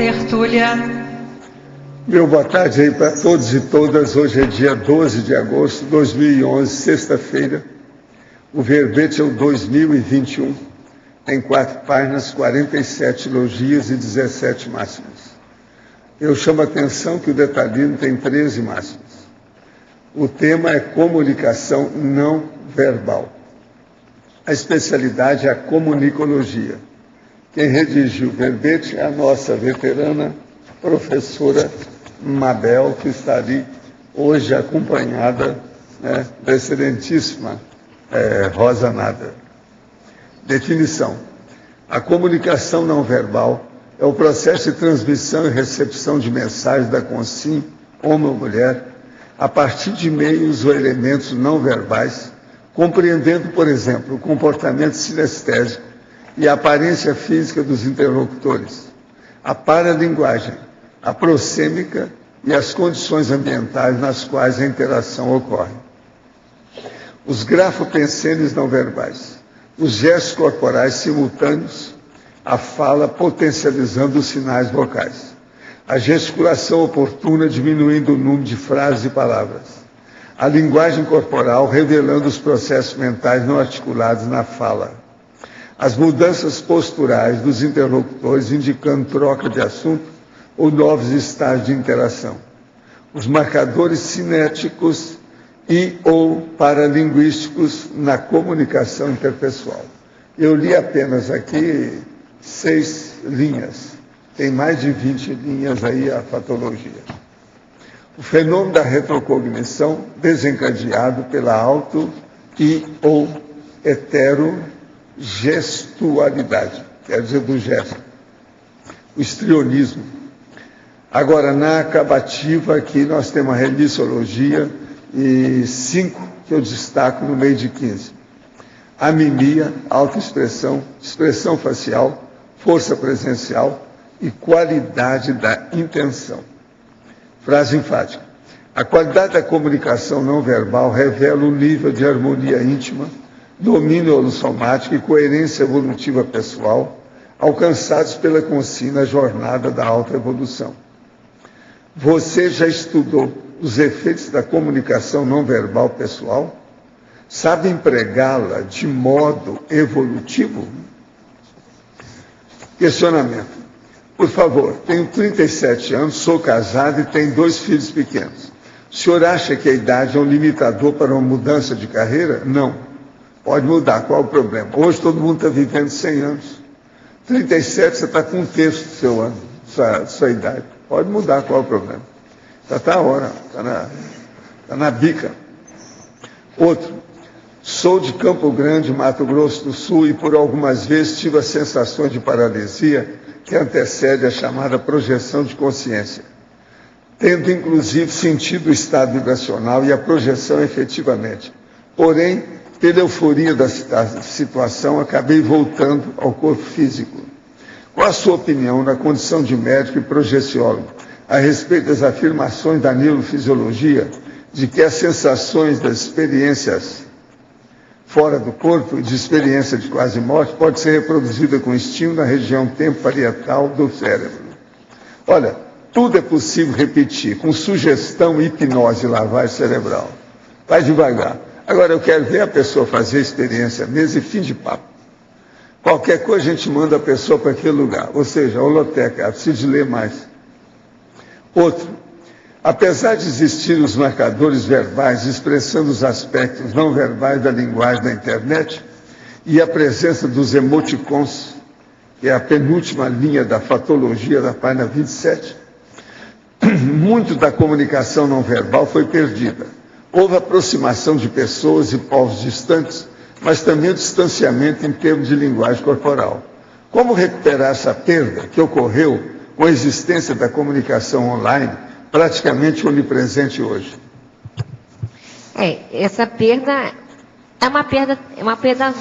tertúlia. Meu boa tarde aí para todos e todas. Hoje é dia 12 de agosto de 2011, sexta-feira. O verbete é o 2021. Tem 4 páginas, 47 elogios e 17 máximas. Eu chamo a atenção que o detalhismo tem 13 máximas. O tema é comunicação não verbal. A especialidade é a comunicologia. Quem redigiu o verbete é a nossa veterana professora Mabel, que está ali hoje acompanhada da excelentíssima Rosa Nader. Definição. A comunicação não verbal é o processo de transmissão e recepção de mensagens da consciência, homem ou mulher, a partir de meios ou elementos não verbais, compreendendo, por exemplo, o comportamento sinestésico e a aparência física dos interlocutores, a paralinguagem, a proxêmica e as condições ambientais nas quais a interação ocorre. Os grafopensênios não verbais, os gestos corporais simultâneos, a fala potencializando os sinais vocais, a gesticulação oportuna diminuindo o número de frases e palavras, a linguagem corporal revelando os processos mentais não articulados na fala, as mudanças posturais dos interlocutores indicando troca de assunto ou novos estágios de interação, os marcadores cinéticos e ou paralinguísticos na comunicação interpessoal. Eu li apenas aqui 6 linhas, tem mais de 20 linhas aí a fatologia. O fenômeno da retrocognição desencadeado pela auto e ou heterogestualidade, quer dizer, do gesto. O histrionismo. Agora, na acabativa, aqui nós temos a remissologia e 5 que eu destaco no meio de 15. A mimia, autoexpressão, expressão facial, força presencial e qualidade da intenção. Frase enfática. A qualidade da comunicação não verbal revela o nível de harmonia íntima, domínio holossomático e coerência evolutiva pessoal alcançados pela consciência na jornada da autoevolução. Você já estudou os efeitos da comunicação não verbal pessoal? Sabe empregá-la de modo evolutivo? Questionamento. Por favor, tenho 37 anos, sou casado e tenho 2 filhos pequenos. O senhor acha que a idade é um limitador para uma mudança de carreira? Não. Pode mudar, qual o problema? Hoje todo mundo está vivendo 100 anos. 37, você está com 1/3 do seu ano, sua idade. Pode mudar, qual o problema? Já está a hora, está na bica. Outro. Sou de Campo Grande, Mato Grosso do Sul, e por algumas vezes tive as sensações de paralisia que antecede a chamada projeção de consciência, tendo inclusive sentido o estado vibracional e a projeção efetivamente. Porém, pela euforia da situação, acabei voltando ao corpo físico. Qual a sua opinião na condição de médico e projeciólogo a respeito das afirmações da neurofisiologia de que as sensações das experiências fora do corpo, de experiência de quase morte, pode ser reproduzida com estímulo na região tempo-parietal do cérebro? Olha, tudo é possível repetir com sugestão, hipnose e lavagem cerebral. Vai devagar. Agora eu quero ver a pessoa fazer a experiência mesmo e fim de papo. Qualquer coisa a gente manda a pessoa para aquele lugar. Ou seja, a holoteca, precisa de ler mais. Outro. Apesar de existirem os marcadores verbais expressando os aspectos não verbais da linguagem da internet e a presença dos emoticons, que é a penúltima linha da fatologia da página 27, muito da comunicação não verbal foi perdida. Houve aproximação de pessoas e povos distantes, mas também o distanciamento em termos de linguagem corporal. Como recuperar essa perda que ocorreu com a existência da comunicação online, praticamente onipresente hoje? Essa perda é uma perda,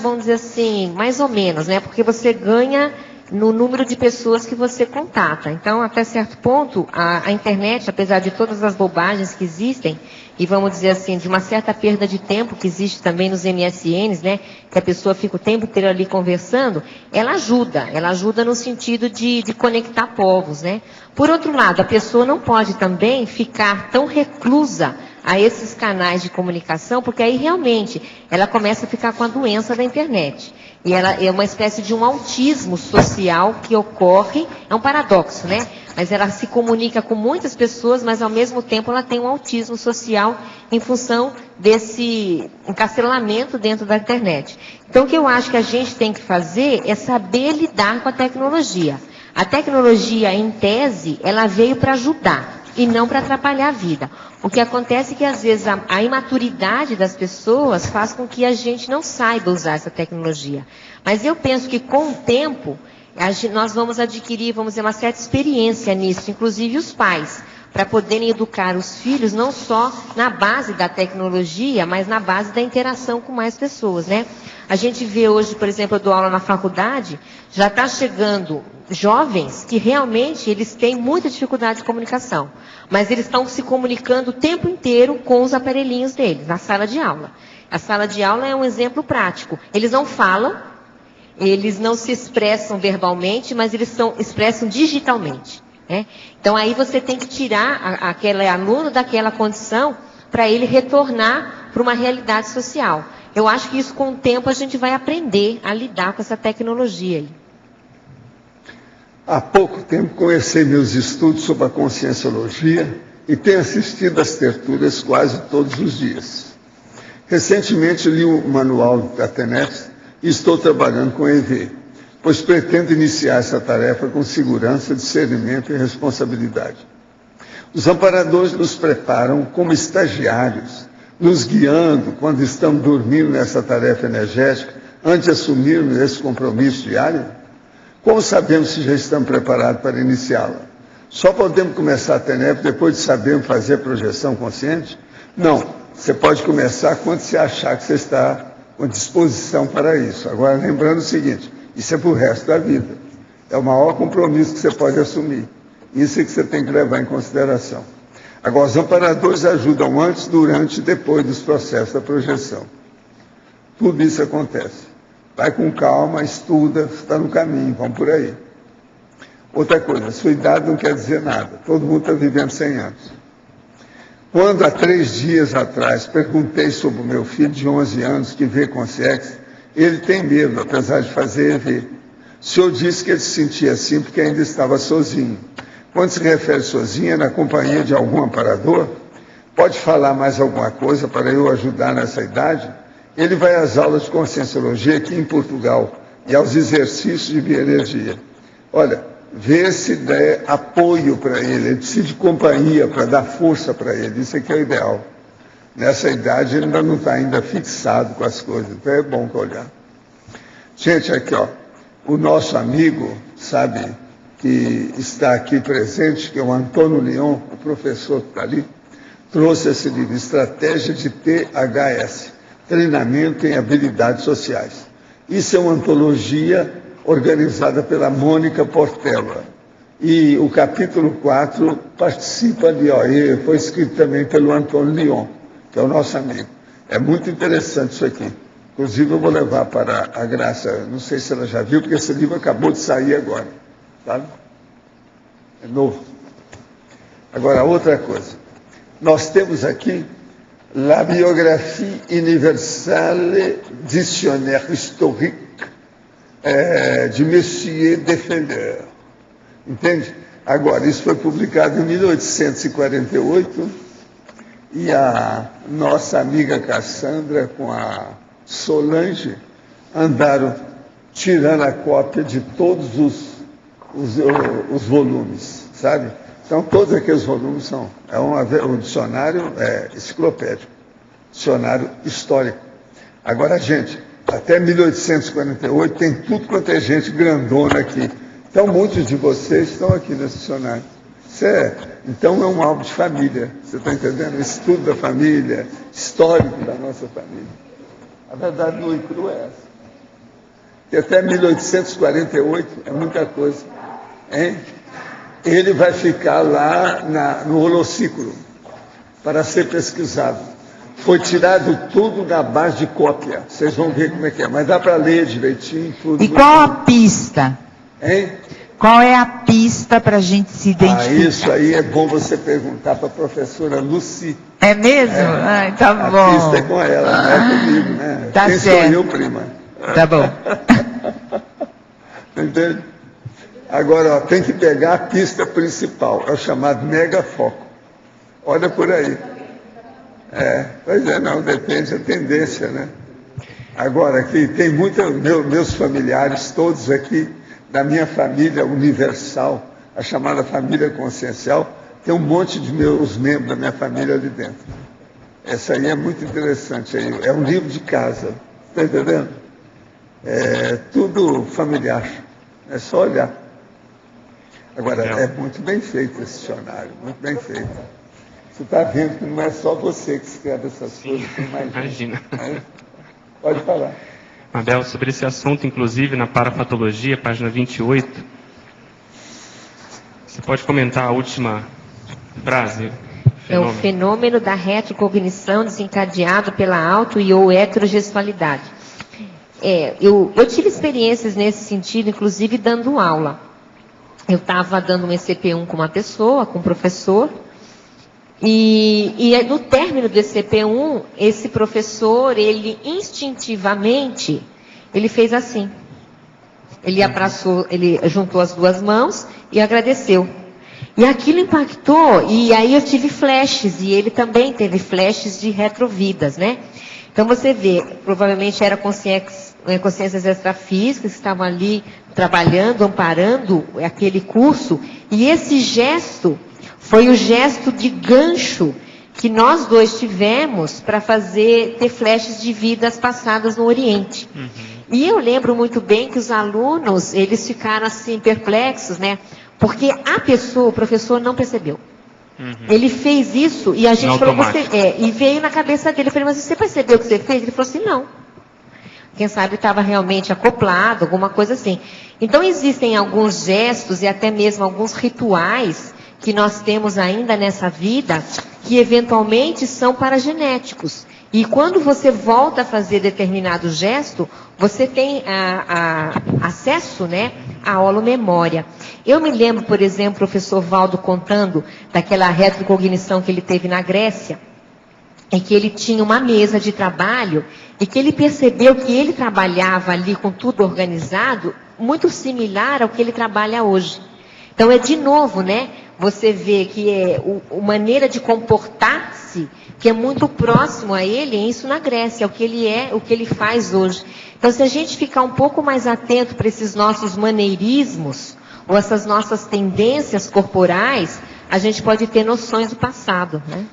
vamos dizer assim, mais ou menos, né? Porque você ganha no número de pessoas que você contata. Então, até certo ponto, a internet, apesar de todas as bobagens que existem, e vamos dizer assim, de uma certa perda de tempo que existe também nos MSNs, né, que a pessoa fica o tempo inteiro ali conversando, ela ajuda no sentido de conectar povos, né. Por outro lado, a pessoa não pode também ficar tão reclusa a esses canais de comunicação, porque aí realmente ela começa a ficar com a doença da internet. E ela é uma espécie de um autismo social que ocorre, é um paradoxo, né? Mas ela se comunica com muitas pessoas, mas ao mesmo tempo ela tem um autismo social em função desse encarceramento dentro da internet. Então o que eu acho que a gente tem que fazer é saber lidar com a tecnologia. A tecnologia, em tese, ela veio para ajudar e não para atrapalhar a vida. O que acontece é que, às vezes, a imaturidade das pessoas faz com que a gente não saiba usar essa tecnologia. Mas eu penso que, com o tempo, nós vamos adquirir, vamos dizer, uma certa experiência nisso, inclusive os pais, para poderem educar os filhos não só na base da tecnologia, mas na base da interação com mais pessoas, né? A gente vê hoje, por exemplo, eu dou aula na faculdade, já está chegando jovens que realmente eles têm muita dificuldade de comunicação, mas eles estão se comunicando o tempo inteiro com os aparelhinhos deles, na sala de aula. A sala de aula é um exemplo prático. Eles não falam, eles não se expressam verbalmente, mas eles expressam digitalmente, né? Então aí você tem que tirar aquele aluno daquela condição para ele retornar para uma realidade social. Eu acho que isso, com o tempo, a gente vai aprender a lidar com essa tecnologia aí. Há pouco tempo comecei meus estudos sobre a conscienciologia e tenho assistido às tertúlias quase todos os dias. Recentemente li o manual da TENET e estou trabalhando com EV, pois pretendo iniciar essa tarefa com segurança, discernimento e responsabilidade. Os amparadores nos preparam como estagiários, nos guiando quando estamos dormindo nessa tarefa energética, antes de assumirmos esse compromisso diário. Como sabemos se já estamos preparados para iniciá-la? Só podemos começar a TENEP depois de sabermos fazer a projeção consciente? Não, você pode começar quando você achar que você está com disposição para isso. Agora, lembrando o seguinte, isso é para o resto da vida. É o maior compromisso que você pode assumir. Isso é que você tem que levar em consideração. Agora, os amparadores ajudam antes, durante e depois dos processos da projeção. Tudo isso acontece. Vai com calma, estuda, está no caminho, vamos por aí. Outra coisa, sua idade não quer dizer nada. Todo mundo está vivendo 100 anos. Quando, há 3 dias atrás, perguntei sobre o meu filho de 11 anos que vê consciência, ele tem medo, apesar de fazer EV. O senhor disse que ele se sentia assim porque ainda estava sozinho. Quando se refere sozinho, é na companhia de algum amparador? Pode falar mais alguma coisa para eu ajudar nessa idade? Ele vai às aulas de conscienciologia aqui em Portugal e aos exercícios de bioenergia. Olha, vê se der apoio para ele precisa de companhia para dar força para ele, isso aqui é o ideal. Nessa idade ele ainda não está ainda fixado com as coisas, então é bom para olhar. Gente, aqui ó, o nosso amigo, sabe, que está aqui presente, que é o Antônio Leon, o professor que está ali, trouxe esse livro, Estratégia de THS. Treinamento em Habilidades Sociais. Isso é uma antologia organizada pela Mônica Portela. E o capítulo 4 participa ali, ó, e foi escrito também pelo Antônio Leon, que é o nosso amigo. É muito interessante isso aqui. Inclusive eu vou levar para a Graça, não sei se ela já viu, porque esse livro acabou de sair agora. Sabe? É novo. Agora, outra coisa. Nós temos aqui La Biographie Universelle Dictionnaire Historique de Monsieur Defender. Entende? Agora, isso foi publicado em 1848 e a nossa amiga Cassandra com a Solange andaram tirando a cópia de todos os volumes, sabe? Então, todos aqueles volumes são. Um dicionário enciclopédico, dicionário histórico. Agora, gente, até 1848 tem tudo quanto é gente grandona aqui. Então, muitos de vocês estão aqui nesse dicionário. Então, é um álbum de família. Você está entendendo? Estudo da família, histórico da nossa família. A verdade nua e crua é essa. que até 1848 é muita coisa. Hein? Ele vai ficar lá no holociclo para ser pesquisado. Foi tirado tudo na base de cópia. Vocês vão ver como é que é. Mas dá para ler direitinho tudo. E qual a pista? Hein? Qual é a pista para a gente se identificar? Isso aí é bom você perguntar para a professora Lucy. É mesmo? Ai, tá bom. A pista é com ela, não é comigo, né? Tá Quem certo. sou eu, prima? Tá bom. Entende? Agora, ó, tem que pegar a pista principal, é o chamado megafoco. Olha por aí. Pois é, não, depende da tendência, né? Agora, aqui tem meus familiares, todos aqui, da minha família universal, a chamada família consciencial, tem um monte de meus membros da minha família ali dentro. Essa aí é muito interessante, é um livro de casa, está entendendo? É tudo familiar, é só olhar. Agora, é muito bem feito esse dicionário, muito bem feito. Você está vendo que não é só você que escreve essas coisas, tem mais Imagina. gente. Pode falar. Abel, sobre esse assunto, inclusive na parafatologia, página 28, você pode comentar a última frase? É o fenômeno da retrocognição desencadeado pela auto e ou heterogestualidade. Eu tive experiências nesse sentido, inclusive dando aula. Eu estava dando um ECP1 com uma pessoa, com um professor, e no término do ECP1, esse professor, ele instintivamente, ele fez assim. Ele abraçou, ele juntou as duas mãos e agradeceu. E aquilo impactou, e aí eu tive flashes, e ele também teve flashes de retrovidas, né? Então você vê, provavelmente eram consciências extrafísicas que estavam ali trabalhando, amparando aquele curso, e esse gesto foi o gesto de gancho que nós dois tivemos para ter flashes de vidas passadas no Oriente. Uhum. E eu lembro muito bem que os alunos, eles ficaram assim perplexos, né? Porque o professor não percebeu. Uhum. Ele fez isso e a gente falou, e veio na cabeça dele. Eu falei, mas você percebeu o que você fez? Ele falou assim, não. Quem sabe estava realmente acoplado, alguma coisa assim. Então existem alguns gestos e até mesmo alguns rituais que nós temos ainda nessa vida, que eventualmente são paragenéticos. E quando você volta a fazer determinado gesto, você tem acesso, né, à holomemória. Eu me lembro, por exemplo, o professor Valdo contando daquela retrocognição que ele teve na Grécia, em que ele tinha uma mesa de trabalho e que ele percebeu que ele trabalhava ali com tudo organizado, muito similar ao que ele trabalha hoje. Então é de novo, né? Você vê que é a maneira de comportar-se, que é muito próximo a ele, isso na Grécia, o que ele é, o que ele faz hoje. Então, se a gente ficar um pouco mais atento para esses nossos maneirismos, ou essas nossas tendências corporais, a gente pode ter noções do passado, né?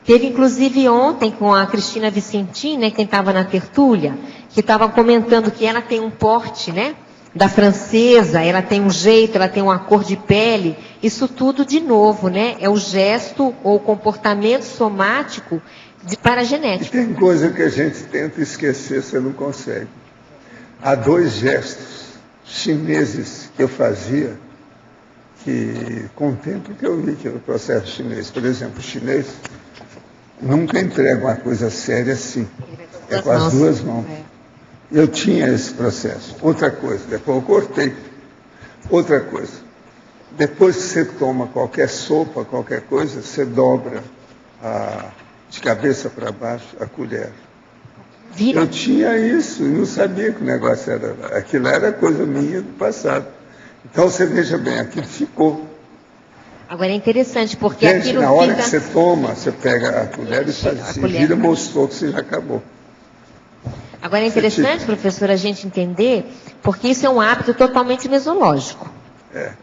Teve, inclusive, ontem com a Cristina Vicentim, né, quem estava na tertúlia, que estava comentando que ela tem um porte, né? Da francesa, ela tem um jeito, ela tem uma cor de pele, isso tudo de novo, né? É o gesto ou o comportamento somático de paragenético. E tem coisa que a gente tenta esquecer, você não consegue. Há 2 gestos chineses que eu fazia, que com o tempo que eu vi que era o processo chinês. Por exemplo, o chinês nunca entrega uma coisa séria assim. É com as 2 mãos. Eu tinha esse processo. Outra coisa, depois eu cortei. Outra coisa, depois que você toma qualquer sopa, qualquer coisa, você dobra de cabeça para baixo a colher. Eu tinha isso e não sabia que o negócio era. Aquilo era coisa minha do passado. Então você veja bem, aquilo ficou. Agora é interessante, porque gente, aquilo na hora fica... que você toma, você pega a colher e faz assim, vira, mostrou que você já acabou. Agora é interessante, professor, a gente entender, porque isso é um hábito totalmente mesológico.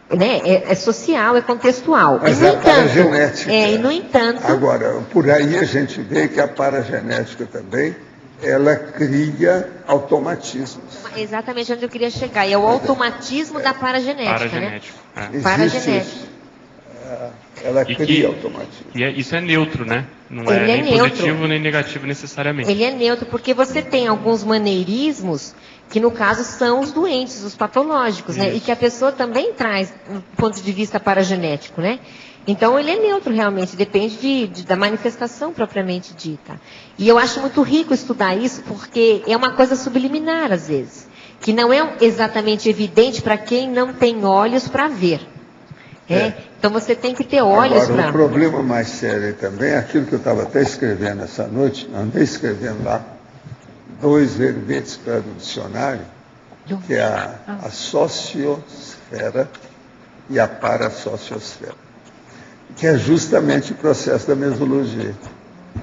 Né? É social, é contextual. Mas e, é a paragenética. E, no entanto... Agora, por aí a gente vê que a paragenética também, ela cria automatismos. Exatamente onde eu queria chegar. E é o automatismo da paragenética, paragenético, né? Paragenético. Ela cria automatismo. E isso é neutro, né? Não é Ele é nem neutro. positivo nem negativo necessariamente. Ele é neutro, porque você tem alguns maneirismos que, no caso, são os doentes, os patológicos, né? E que a pessoa também traz do ponto de vista paragenético, né? Então, ele é neutro, realmente, depende da manifestação propriamente dita. E eu acho muito rico estudar isso, porque é uma coisa subliminar, às vezes, que não é exatamente evidente para quem não tem olhos para ver. Então, você tem que ter olhos Agora, para... o problema mais sério aí também é aquilo que eu estava até escrevendo essa noite, andei escrevendo lá, 2 verbetes para o dicionário, que é a sociosfera e a parasociosfera, que é justamente o processo da mesologia,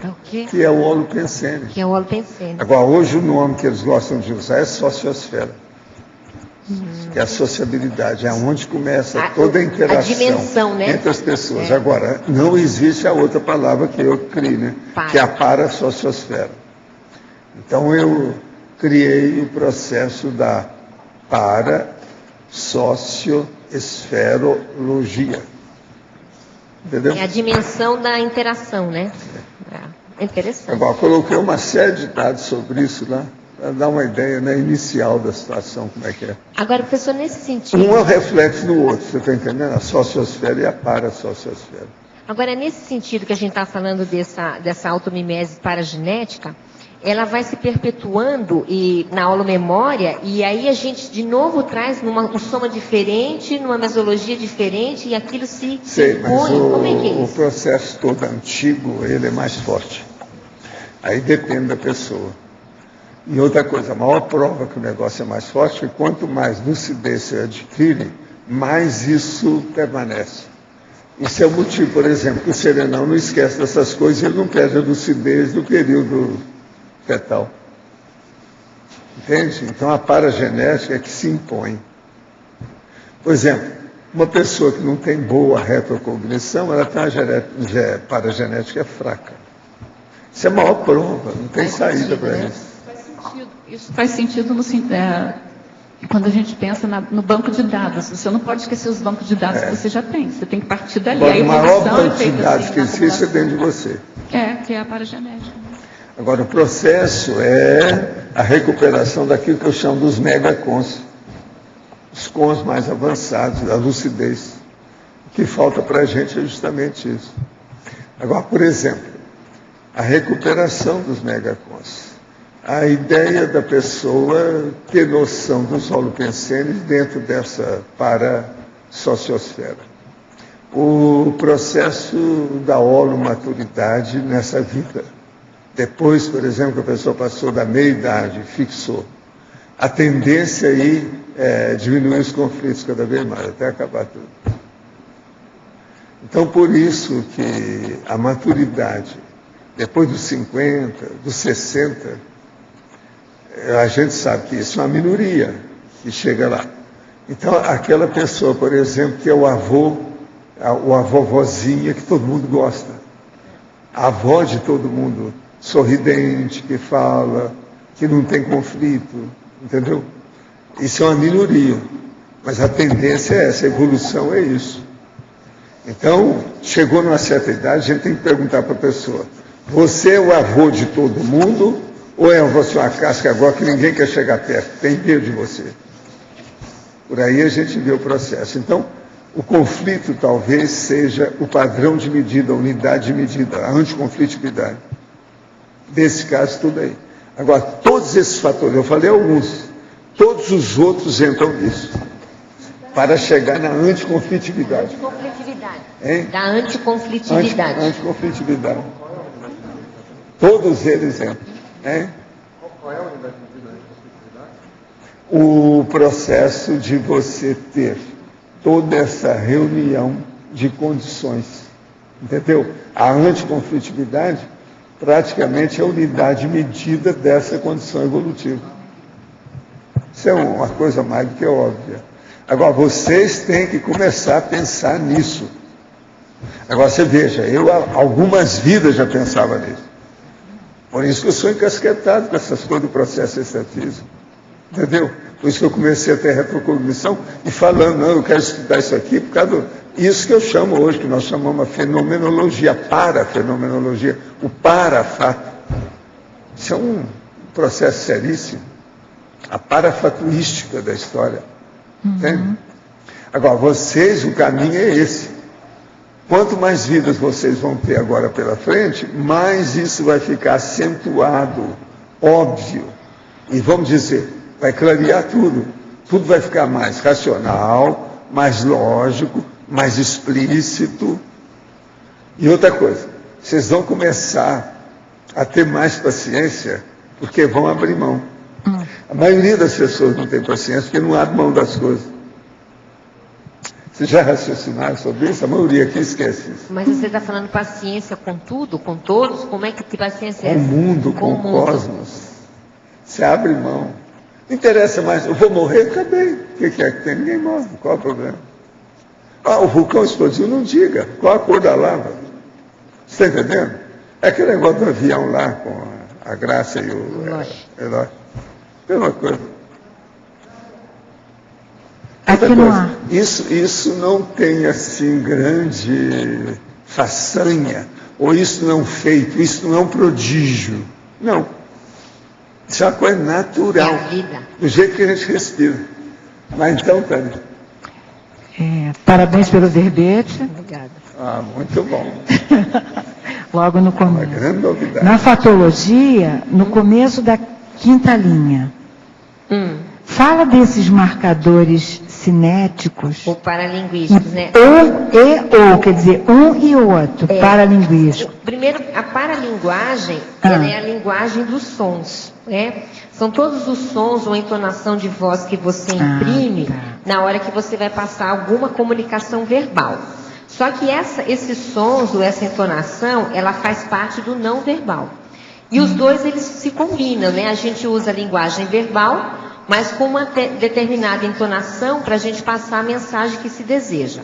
O quê? que é o holopensene. Que é o holopensene. Agora, hoje o nome que eles gostam de usar é sociosfera, que é a sociabilidade, é onde começa toda a interação dimensão, né? entre as pessoas. Agora, não existe a outra palavra que eu criei, né? Que é a parasociosfera. Então, eu criei o processo da parasociosferologia. Entendeu? É a dimensão da interação, né? É interessante. Agora, coloquei uma série de dados sobre isso lá, para dar uma ideia, né, inicial da situação, como é que é. Agora, professor, nesse sentido... Um é o reflexo no outro, você está entendendo? A sociosfera e a parasociosfera. Agora, nesse sentido que a gente está falando dessa automimese paragenética, ela vai se perpetuando na holomemória, e aí a gente de novo traz um soma diferente, numa mesologia diferente, e aquilo se Sei, mas impõe. Como é que é o isso? processo todo antigo, ele é mais forte. Aí depende da pessoa. E outra coisa, a maior prova que o negócio é mais forte é que quanto mais lucidez você adquire, mais isso permanece. Isso é o motivo, por exemplo, que o serenão não esquece dessas coisas, ele não perde a lucidez do período fetal. Entende? Então a paragenética é que se impõe. Por exemplo, uma pessoa que não tem boa retrocognição, ela tem uma paragenética fraca. Isso é a maior prova, não tem saída para isso. Isso faz sentido quando a gente pensa no banco de dados. Você não pode esquecer os bancos de dados que você já tem. Você tem que partir dali. Agora, o maior evolução banco de dados que existe é dentro de você. Que é a paragenética. Agora, o processo é a recuperação daquilo que eu chamo dos megacons, os cons mais avançados, da lucidez. O que falta para a gente é justamente isso. Agora, por exemplo, a recuperação dos megacons. A ideia da pessoa ter noção dos holopensenes dentro dessa parasociosfera. O processo da holomaturidade nessa vida. Depois, por exemplo, que a pessoa passou da meia-idade, fixou. A tendência aí é diminuir os conflitos cada vez mais, até acabar tudo. Então, por isso que a maturidade, depois dos 50, dos 60, a gente sabe que isso é uma minoria que chega lá. Então, aquela pessoa, por exemplo, que é o avô, a vovozinha que todo mundo gosta, a avó de todo mundo, sorridente, que fala, que não tem conflito, entendeu? Isso é uma minoria, mas a tendência é essa, a evolução é isso. Então, chegou numa certa idade, a gente tem que perguntar para a pessoa, você é o avô de todo mundo ou é você uma casca agora que ninguém quer chegar perto, tem medo de você? Por aí a gente vê o processo. Então, o conflito talvez seja o padrão de medida, a unidade de medida, a anticonflitividade. Nesse caso, tudo aí. Agora, todos esses fatores, eu falei alguns, todos os outros entram nisso, para chegar na anticonflitividade. Anticonflitividade. Hein? Da anticonflitividade. Anticonflitividade. Todos eles entram. Hein? Qual é a unidade de medida da anticonflitividade? O processo de você ter toda essa reunião de condições. Entendeu? A anticonflitividade praticamente é a unidade medida dessa condição evolutiva. Isso é uma coisa mais do que óbvia. Agora, vocês têm que começar a pensar nisso. Agora, você veja, eu algumas vidas já pensava nisso. Por isso que eu sou encasquetado com essas coisas do processo extratismo. Entendeu? Por isso que eu comecei a ter retrocognição e falando, não, eu quero estudar isso aqui por causa Isso que eu chamo hoje, que nós chamamos a fenomenologia, parafenomenologia, o parafato. Isso é um processo seríssimo, a parafatuística da história. Entende? Agora, vocês, o caminho é esse. Quanto mais vidas vocês vão ter agora pela frente, mais isso vai ficar acentuado, óbvio. E vamos dizer, vai clarear tudo. Tudo vai ficar mais racional, mais lógico, mais explícito. E outra coisa, vocês vão começar a ter mais paciência, porque vão abrir mão. A maioria das pessoas não tem paciência porque não abre mão das coisas. Vocês já raciocinaram sobre isso? A maioria aqui esquece isso. Mas você está falando paciência com tudo, com todos? Como é que paciência é Com o essa? mundo, com o cosmos. Você abre mão. Não interessa mais, eu vou morrer? Acabei. O que é que tem? Ninguém morre. Qual é o problema? Ah, o vulcão explodiu? Não diga. Qual a cor da lava? Você está entendendo? É aquele negócio do avião lá, com a Graça e o Eloy. Mesma coisa. Aqui no ar. Isso não tem assim grande façanha, ou isso não é um feito, isso não é um prodígio. Não. Isso é uma coisa natural. É a vida. Do jeito que a gente respira. Mas então, Tânia. Parabéns pelo verbete. Obrigada. Ah, muito bom. Logo no Uma começo. grande novidade. Na fatologia, no começo da 5ª linha, fala desses marcadores cinéticos. Ou paralinguísticos, né? Ou, quer dizer, um e o outro, paralinguístico. Primeiro, a paralinguagem, ela é a linguagem dos sons, né? São todos os sons ou entonação de voz que você imprime na hora que você vai passar alguma comunicação verbal. Só que esses sons ou essa entonação, ela faz parte do não verbal. E os dois, eles se combinam, né? A gente usa a linguagem verbal, mas com uma determinada entonação para a gente passar a mensagem que se deseja.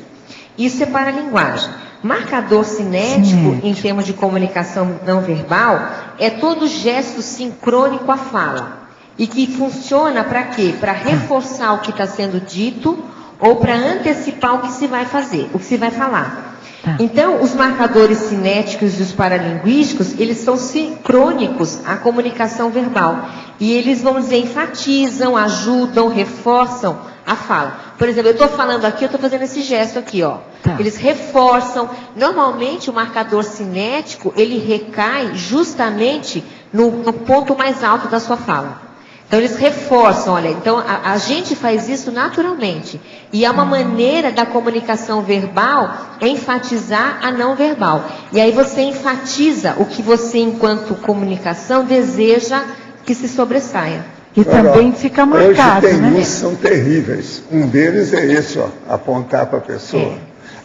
Isso é paralinguagem. Marcador cinético, em termos de comunicação não verbal, é todo gesto sincrônico à fala. E que funciona para quê? Para reforçar o que está sendo dito ou para antecipar o que se vai fazer, o que se vai falar. Então, os marcadores cinéticos e os paralinguísticos, eles são sincrônicos à comunicação verbal. E eles, vamos dizer, enfatizam, ajudam, reforçam a fala. Por exemplo, eu estou falando aqui, eu estou fazendo esse gesto aqui, ó. Eles reforçam. Normalmente, o marcador cinético, ele recai justamente no ponto mais alto da sua fala. Então, eles reforçam, olha, então a gente faz isso naturalmente. E é uma maneira da comunicação verbal enfatizar a não verbal. E aí você enfatiza o que você, enquanto comunicação, deseja que se sobressaia. E também fica marcado, hoje tem né? uns que são terríveis. Um deles é esse, ó, apontar para a pessoa.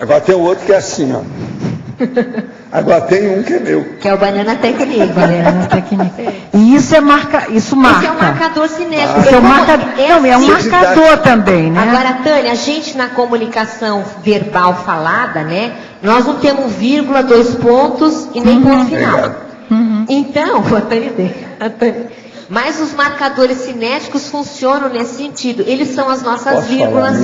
Agora tem outro que é assim, ó. Agora tem um que é meu. Que é o banana técnica. E isso marca. Esse é um marcador cinético. Isso é um marcador também, né? Agora, Tânia, a gente na comunicação verbal falada, né? Nós não temos vírgula, 2 pontos e nem ponto final. Então, a Tânia, mas os marcadores cinéticos funcionam nesse sentido. Eles são as nossas vírgulas,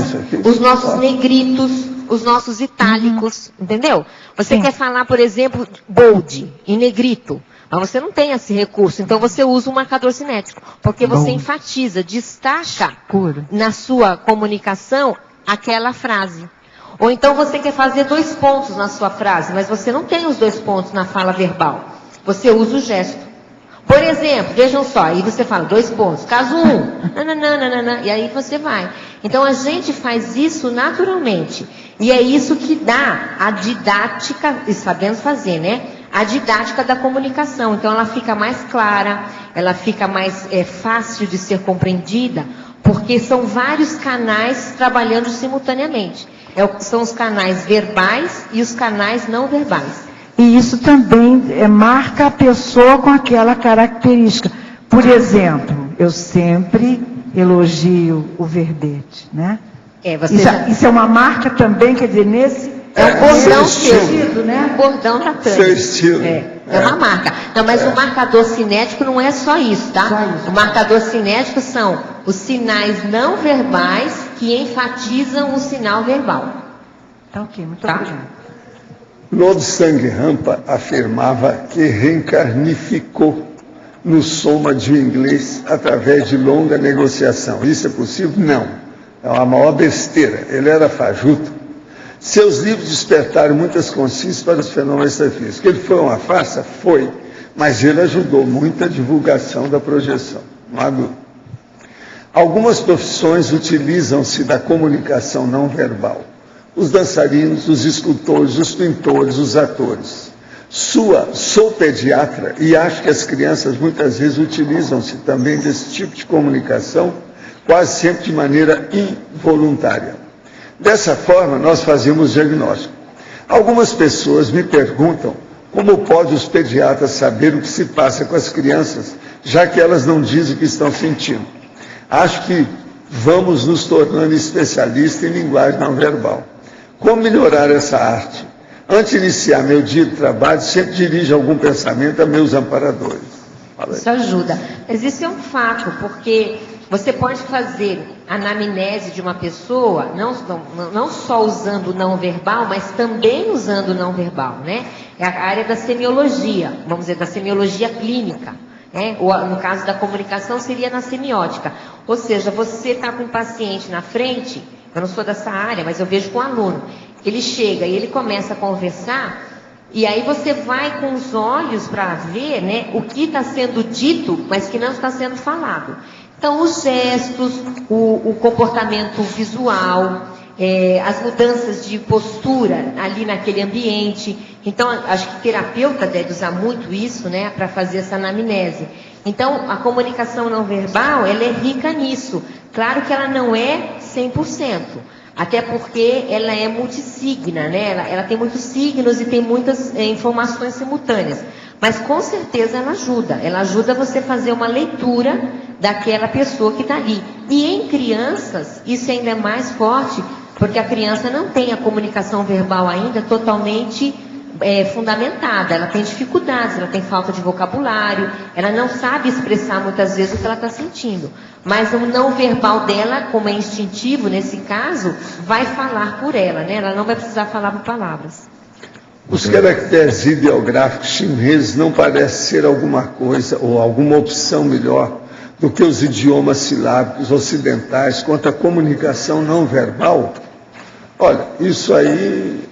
os nossos negritos, os nossos itálicos, entendeu? Você quer falar, por exemplo, bold, em negrito, mas você não tem esse recurso, então você usa um marcador cinético, porque você enfatiza, destaca na sua comunicação aquela frase. Ou então você quer fazer 2 pontos na sua frase, mas você não tem os 2 pontos na fala verbal. Você usa o gesto. Por exemplo, vejam só, aí você fala 2 pontos, caso 1, e aí você vai. Então a gente faz isso naturalmente. E é isso que dá a didática, e sabemos fazer, né? A didática da comunicação. Então ela fica mais clara, ela fica mais fácil de ser compreendida, porque são vários canais trabalhando simultaneamente. São os canais verbais e os canais não verbais. E isso também marca a pessoa com aquela característica. Por exemplo, eu sempre elogio o verbete, né? Isso é uma marca também, quer dizer, nesse... É um bordão seu, né? Um bordão da Tânia. Seu estilo. É uma marca. Não, mas o marcador cinético não é só isso, tá? Só isso. O marcador cinético são os sinais não verbais que enfatizam o sinal verbal. Tá ok, muito obrigada. Lobsang Rampa afirmava que reencarnificou no soma de inglês através de longa negociação. Isso é possível? Não. É uma maior besteira. Ele era fajuto. Seus livros despertaram muitas consciências para os fenômenos extrafísicos. Que ele foi uma farsa? Foi. Mas ele ajudou muito a divulgação da projeção. Não há dúvida. Algumas profissões utilizam-se da comunicação não verbal. Os dançarinos, os escultores, os pintores, os atores. Sou pediatra e acho que as crianças muitas vezes utilizam-se também desse tipo de comunicação, quase sempre de maneira involuntária. Dessa forma, nós fazemos diagnóstico. Algumas pessoas me perguntam como podem os pediatras saber o que se passa com as crianças, já que elas não dizem o que estão sentindo. Acho que vamos nos tornando especialistas em linguagem não verbal. Como melhorar essa arte? Antes de iniciar meu dia de trabalho, sempre dirijo algum pensamento a meus amparadores. Isso ajuda. Mas isso é um fato, porque você pode fazer a anamnese de uma pessoa, não só usando o não verbal, mas também usando o não verbal, né? É a área da semiologia, vamos dizer, da semiologia clínica. Ou, no caso da comunicação, seria na semiótica. Ou seja, você está com um paciente na frente, eu não sou dessa área, mas eu vejo com o aluno. Ele chega e ele começa a conversar, e aí você vai com os olhos para ver, né, o que está sendo dito, mas que não está sendo falado. Então, os gestos, o comportamento visual, as mudanças de postura ali naquele ambiente. Então, acho que o terapeuta deve usar muito isso, né, para fazer essa anamnese. Então, a comunicação não verbal, ela é rica nisso. Claro que ela não é 100%, até porque ela é multissigna, né? Ela tem muitos signos e tem muitas informações simultâneas. Mas, com certeza, ela ajuda você a fazer uma leitura daquela pessoa que está ali. E em crianças, isso ainda é mais forte, porque a criança não tem a comunicação verbal ainda totalmente fundamentada. Ela tem dificuldades, ela tem falta de vocabulário, ela não sabe expressar muitas vezes o que ela está sentindo. Mas o não verbal dela, como é instintivo nesse caso, vai falar por ela, né? Ela não vai precisar falar por palavras. Os caracteres ideográficos chineses não parecem ser alguma coisa ou alguma opção melhor do que os idiomas silábicos ocidentais quanto à comunicação não verbal? Olha, isso aí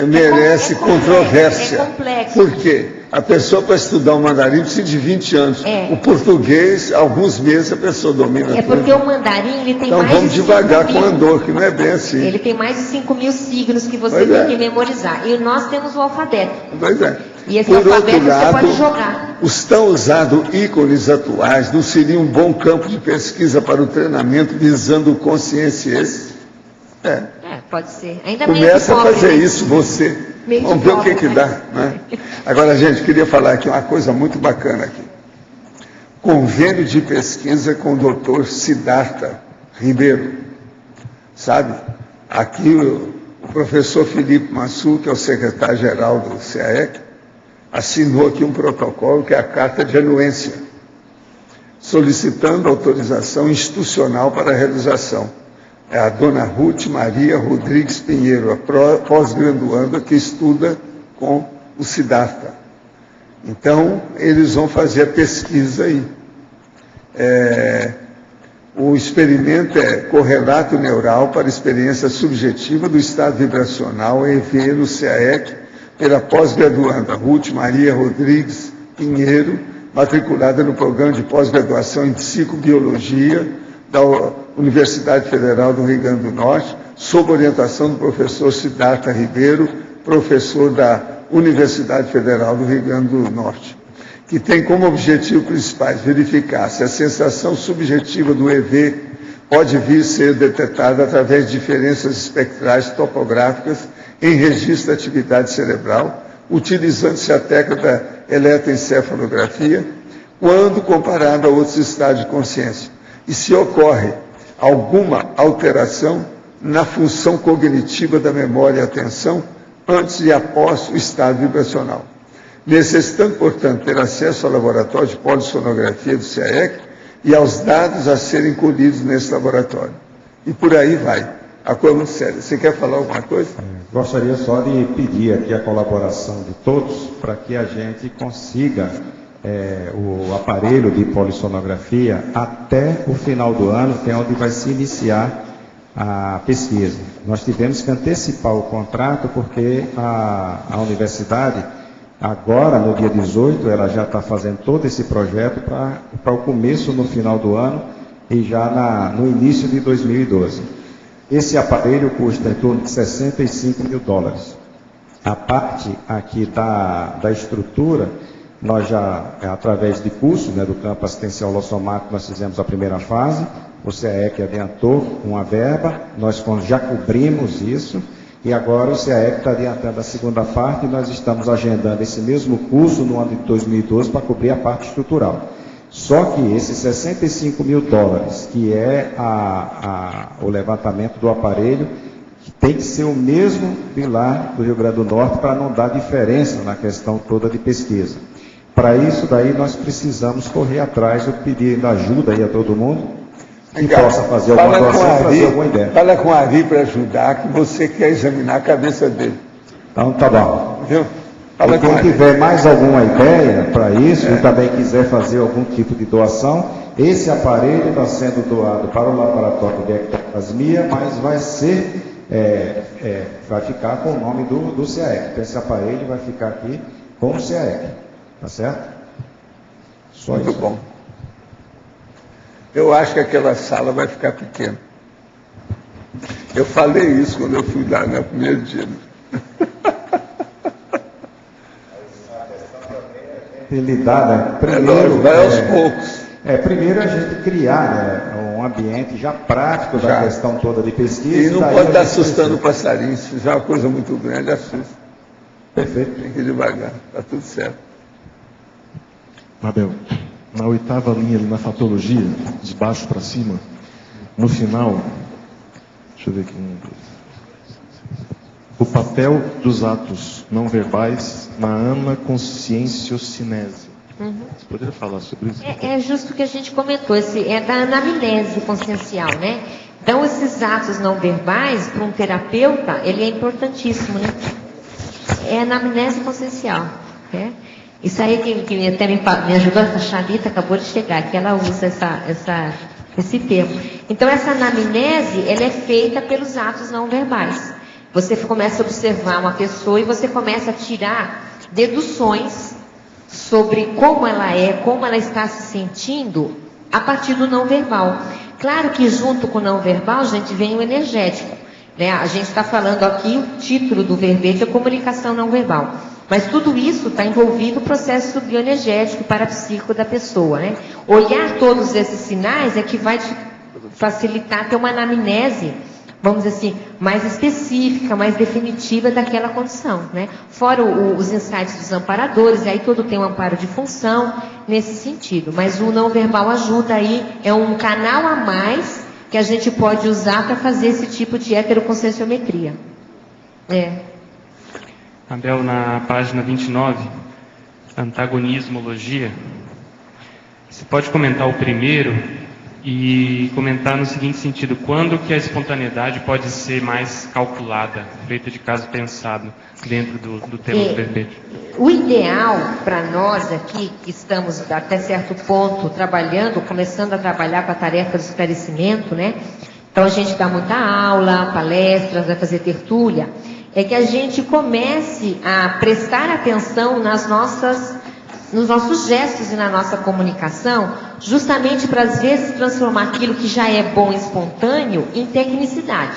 merece controvérsia. É complexo. Por quê? A pessoa, para estudar o mandarim, precisa de 20 anos. O português, alguns meses, a pessoa domina tudo. Porque o mandarim, ele tem então, mais vamos de 5 devagar mil. com Andor, que não é bem assim. Ele tem mais de 5 mil signos que você tem que memorizar. E nós temos o alfabeto. Pois é. E esse Por alfabeto outro lado, você pode jogar. Os tão usados ícones atuais não seriam um bom campo de pesquisa para o treinamento visando consciência esse? Pode ser. Ainda começa a fazer né? isso você. Meio Vamos ver o pobre, que dá. Né? Agora, gente, queria falar aqui uma coisa muito bacana aqui. Convênio de pesquisa com o doutor Siddhartha Ribeiro. Sabe? Aqui o professor Felipe Massu, que é o secretário-geral do CAEC, assinou aqui um protocolo que é a carta de anuência, solicitando autorização institucional para a realização. É a dona Ruth Maria Rodrigues Pinheiro, a pós-graduanda que estuda com o Siddhartha. Então, eles vão fazer a pesquisa aí. O experimento é correlato neural para experiência subjetiva do estado vibracional EV no CAEC, pela pós-graduanda Ruth Maria Rodrigues Pinheiro, matriculada no programa de pós-graduação em psicobiologia da Universidade Federal do Rio Grande do Norte, sob orientação do professor Siddhartha Ribeiro, professor da Universidade Federal do Rio Grande do Norte, que tem como objetivo principais verificar se a sensação subjetiva do EV pode vir a ser detectada através de diferenças espectrais topográficas em registro da atividade cerebral, utilizando-se a técnica da eletroencefalografia, quando comparado a outros estados de consciência, e se ocorre alguma alteração na função cognitiva da memória e atenção antes e após o estado vibracional. Necessitando, portanto, ter acesso ao laboratório de polissonografia do CAEC e aos dados a serem colhidos nesse laboratório. E por aí vai. a coisa muito séria. Você quer falar alguma coisa? Gostaria só de pedir aqui a colaboração de todos para que a gente consiga o aparelho de polissonografia até o final do ano, que é onde vai se iniciar a pesquisa. Nós tivemos que antecipar o contrato porque a universidade, agora no dia 18, ela já está fazendo todo esse projeto para o começo no final do ano e já no início de 2012. Esse aparelho custa em torno de $65 mil. A parte aqui da estrutura, nós já, através de curso, do campo assistencial lossomático, nós fizemos a primeira fase, o CAEC adiantou uma verba, nós já cobrimos isso, e agora o CAEC está adiantando a segunda parte, e nós estamos agendando esse mesmo curso no ano de 2012 para cobrir a parte estrutural. Só que esses $65 mil, que é o levantamento do aparelho, tem que ser o mesmo de lá do Rio Grande do Norte para não dar diferença na questão toda de pesquisa. Para isso daí nós precisamos correr atrás, eu pedi ajuda aí a todo mundo que possa fazer alguma doação, trazer alguma ideia. Fala com a Ari para ajudar, que você quer examinar a cabeça dele. Então tá bom. Viu? E quem tiver mais alguma ideia para isso e também quiser fazer algum tipo de doação, esse aparelho está sendo doado para o laboratório de ectoplasmia, mas vai ser, vai ficar com o nome do CAEC. Então esse aparelho vai ficar aqui com o CAEC, tá certo? Só muito isso. Bom. Eu acho que aquela sala vai ficar pequena. Eu falei isso quando eu fui lá no primeiro dia. Lidar, primeiro, vai aos poucos. Primeiro a gente criar um ambiente já prático da questão toda de pesquisa. E não pode estar assustando o passarinho, se fizer uma coisa muito grande, assusta. Perfeito. Tem que ir devagar, está tudo certo. Mabel, na 8ª linha, na fatologia, de baixo para cima, no final, deixa eu ver aqui, o papel dos atos não verbais na anaconscienciocinese. Você poderia falar sobre isso? É justo o que a gente comentou, é da anamnese consciencial, né? Então, esses atos não verbais, para um terapeuta, ele é importantíssimo, né? É anamnese consciencial, né? Isso aí que até me ajudou, a Chalita acabou de chegar, que ela usa esse termo. Então, essa anamnese, ela é feita pelos atos não verbais. Você começa a observar uma pessoa e você começa a tirar deduções sobre como ela é, como ela está se sentindo, a partir do não verbal. Claro que junto com o não verbal, gente, vem o energético, né? A gente está falando aqui, o título do verbete é comunicação não verbal. Mas tudo isso está envolvido no processo bioenergético e parapsíquico da pessoa, né? Olhar todos esses sinais é que vai te facilitar ter uma anamnese, vamos dizer assim, mais específica, mais definitiva daquela condição, né? Fora os insights dos amparadores, e aí todo tem um amparo de função nesse sentido. Mas o não verbal ajuda aí, é um canal a mais que a gente pode usar para fazer esse tipo de heteroconscienciometria. Abel, na página 29, antagonismologia, você pode comentar o primeiro e comentar no seguinte sentido: quando que a espontaneidade pode ser mais calculada, feita de caso pensado, dentro do tema do verbete? O ideal para nós aqui, que estamos até certo ponto trabalhando, começando a trabalhar com a tarefa do esclarecimento, né? Então a gente dá muita aula, palestras, vai fazer tertúlia, é que a gente comece a prestar atenção nos nossos gestos e na nossa comunicação, justamente para, às vezes, transformar aquilo que já é bom e espontâneo em tecnicidade.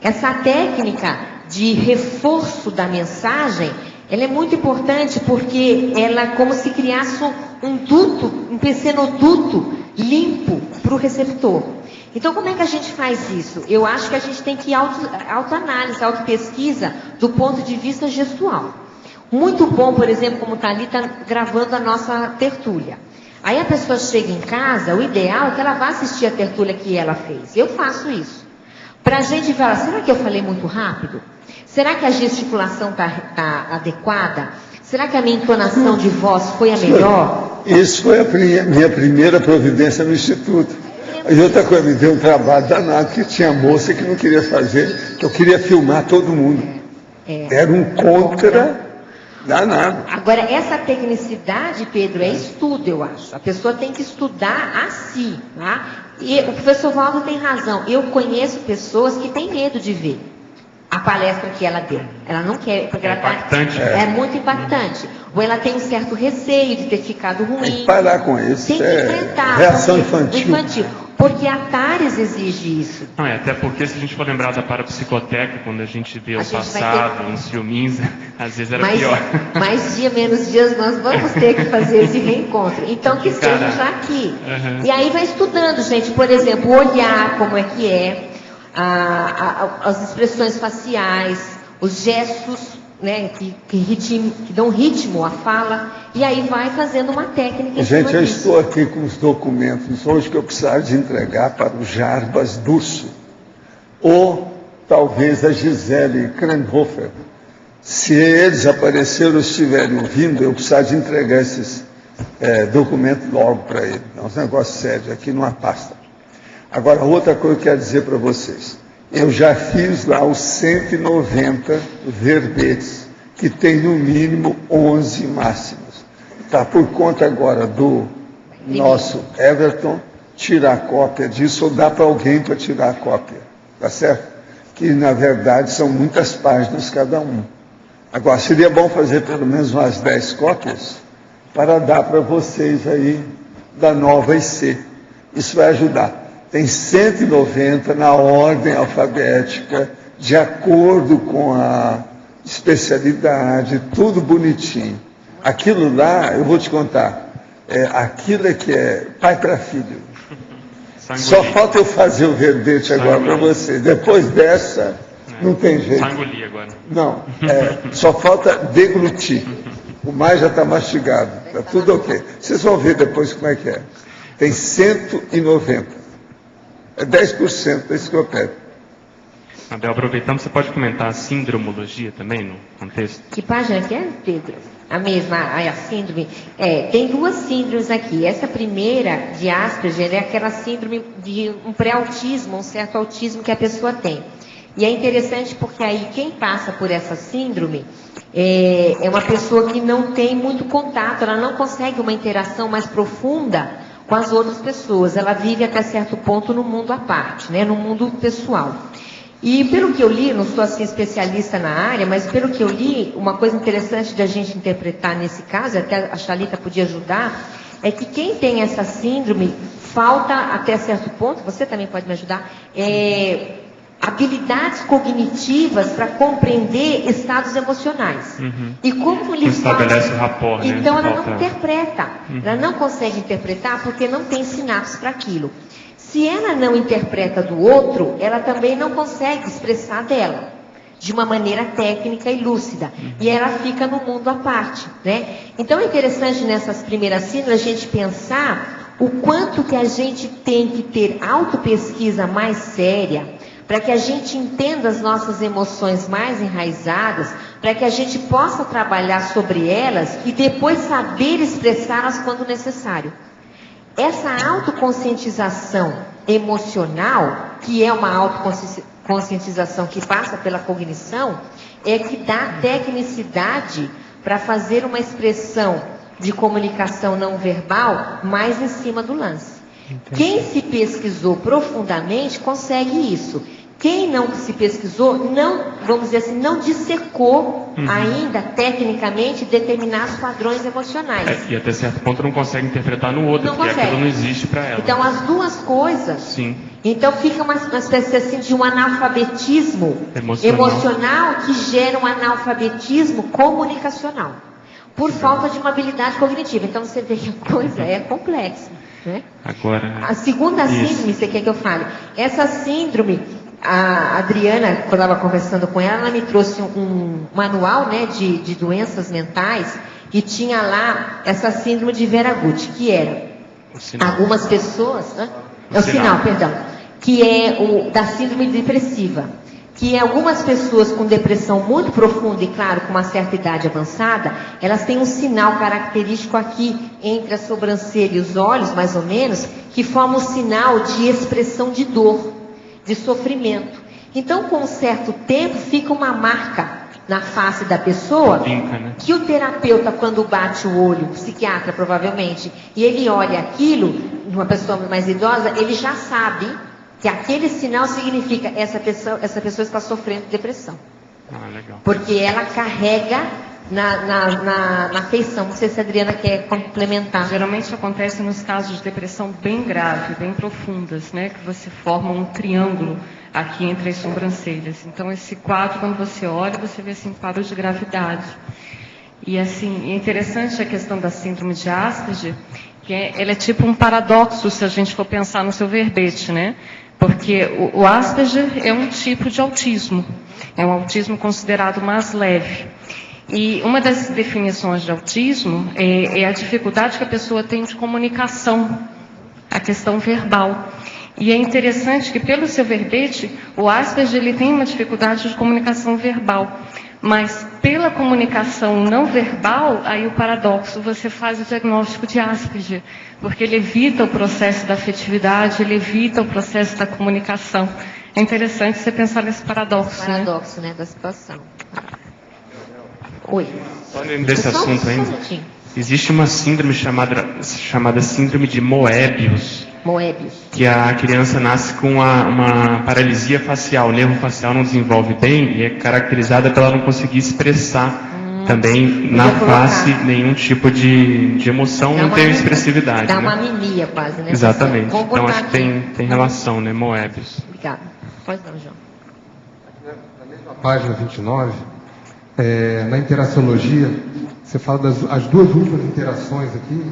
Essa técnica de reforço da mensagem, ela é muito importante porque ela é como se criasse um duto, um pecenoduto limpo para o receptor. Então, como é que a gente faz isso? Eu acho que a gente tem que ir autoanálise, autopesquisa do ponto de vista gestual. Muito bom, por exemplo, como está ali, está gravando a nossa tertúlia. Aí a pessoa chega em casa, o ideal é que ela vá assistir a tertúlia que ela fez. Eu faço isso. Para a gente falar, será que eu falei muito rápido? Será que a gesticulação está adequada? Será que a minha entonação de voz foi a melhor? Isso foi a minha primeira providência no Instituto. E outra coisa, me deu um trabalho danado, que tinha moça que não queria fazer, que eu queria filmar todo mundo. Era um contra danado. Agora, essa tecnicidade, Pedro, é estudo, eu acho. A pessoa tem que estudar a si. Tá? E o professor Valdo tem razão. Eu conheço pessoas que têm medo de ver a palestra que ela deu. Ela não quer, porque ela impactante. É muito impactante. Ou ela tem um certo receio de ter ficado ruim. Tem que parar com isso. Tem que enfrentar. Reação infantil. Porque a TARES exige isso. Não, até porque se a gente for lembrar da parapsicoteca, quando a gente vê o passado, uns filminhos, às vezes era pior. Mais dia, menos dias, nós vamos ter que fazer esse reencontro. Então, que seja já aqui. Uhum. E aí vai estudando, gente. Por exemplo, olhar como é que é, as expressões faciais, os gestos, né, que dão ritmo à fala, e aí vai fazendo uma técnica. Gente, eu estou aqui com os documentos hoje que eu precisava de entregar para o Jarbas Durso, ou talvez a Gisele Kranhofer. Se eles apareceram ou estiverem ouvindo, eu precisava de entregar esses documentos logo para eles. É um negócio sério, aqui numa pasta. Agora, outra coisa que eu quero dizer para vocês. Eu já fiz lá os 190 verbetes, que tem no mínimo 11 máximas. Está por conta agora do nosso Everton tirar cópia disso, ou dá para alguém para tirar a cópia, tá certo? Que, na verdade, são muitas páginas cada um. Agora, seria bom fazer pelo menos umas 10 cópias, para dar para vocês aí da nova IC. Isso vai ajudar. Tem 190 na ordem alfabética, de acordo com a especialidade, tudo bonitinho. Aquilo lá, eu vou te contar, aquilo é que é pai para filho. Só falta eu fazer o verbete agora para você. Depois dessa, não tem jeito. Sangolir agora. Não, só falta deglutir. O mais já está mastigado, está tudo ok. Vocês vão ver depois como é que é. Tem 190. É 10% da enciclopédia. Abel, aproveitando, você pode comentar a síndromologia também no contexto? Que página que é, Pedro? A mesma, a síndrome. Tem duas síndromes aqui. Essa primeira, de Asperger, é aquela síndrome de um pré-autismo, um certo autismo que a pessoa tem. E é interessante porque aí quem passa por essa síndrome é uma pessoa que não tem muito contato, ela não consegue uma interação mais profunda com as outras pessoas. Ela vive até certo ponto no mundo à parte, né? No mundo pessoal. E pelo que eu li, não sou assim especialista na área, mas pelo que eu li, uma coisa interessante de a gente interpretar nesse caso, até a Chalita podia ajudar, é que quem tem essa síndrome, falta até certo ponto, você também pode me ajudar, habilidades cognitivas para compreender estados emocionais. Uhum. E como ele estabelece o rapport, né? Então ela não interpreta. Ela não consegue interpretar porque não tem sinapse para aquilo. Se ela não interpreta do outro, ela também não consegue expressar dela de uma maneira técnica e lúcida. E ela fica no mundo à parte, né? Então é interessante nessas primeiras síndromes a gente pensar o quanto que a gente tem que ter autopesquisa mais séria, para que a gente entenda as nossas emoções mais enraizadas, para que a gente possa trabalhar sobre elas e depois saber expressá-las quando necessário. Essa autoconscientização emocional, que é uma autoconscientização que passa pela cognição, é que dá tecnicidade para fazer uma expressão de comunicação não verbal mais em cima do lance. Entendi. Quem se pesquisou profundamente consegue isso. Quem não se pesquisou, não, vamos dizer assim, não dissecou ainda tecnicamente determinados padrões emocionais. E até certo ponto não consegue interpretar no outro, porque aquilo não existe para ela. Então as duas coisas. Sim. Então fica uma espécie assim de um analfabetismo emocional que gera um analfabetismo comunicacional, por falta de uma habilidade cognitiva. Então você vê que a coisa é complexa. Né? Agora, a segunda síndrome, você quer que eu fale? Essa síndrome, a Adriana, quando eu estava conversando com ela, ela me trouxe um manual, né, de doenças mentais, e tinha lá essa síndrome de Veragut, que era algumas pessoas, né? É o sinal, perdão, que é da síndrome depressiva. que algumas pessoas com depressão muito profunda e, claro, com uma certa idade avançada, elas têm um sinal característico aqui entre a sobrancelha e os olhos, mais ou menos, que forma um sinal de expressão de dor, de sofrimento. Então, com um certo tempo, fica uma marca na face da pessoa, que o terapeuta, quando bate o olho, o psiquiatra provavelmente, e ele olha aquilo, numa pessoa mais idosa, ele já sabe que aquele sinal significa essa pessoa está sofrendo de depressão. Legal. Porque ela carrega na feição. Não sei se a Adriana quer complementar. Geralmente acontece nos casos de depressão bem grave, bem profundas, né? Que você forma um triângulo aqui entre as sobrancelhas. Então, esse quadro, quando você olha, você vê assim, quadro de gravidade. E assim, é interessante a questão da síndrome de Asperger, que ela é tipo um paradoxo, se a gente for pensar no seu verbete, né? Porque o Asperger é um tipo de autismo, é um autismo considerado mais leve. E uma das definições de autismo é a dificuldade que a pessoa tem de comunicação, a questão verbal. E é interessante que, pelo seu verbete, o Asperger ele tem uma dificuldade de comunicação verbal. Mas, pela comunicação não verbal, aí o paradoxo, você faz o diagnóstico de Asperger. Porque ele evita o processo da afetividade, ele evita o processo da comunicação. É interessante você pensar nesse paradoxo, paradoxo, né, da situação. Oi. Só desse assunto ainda. Existe uma síndrome chamada síndrome de Moebius. Que a criança nasce com uma paralisia facial, o nervo facial não desenvolve bem e é caracterizada pela não conseguir expressar também na face nenhum tipo de emoção, não tem expressividade. Dá uma anemia quase, né? Exatamente. Então acho que tem relação, né? Moebius. Obrigada. Pode não, João. Na mesma página 29, na interaciologia, você fala das duas últimas interações aqui,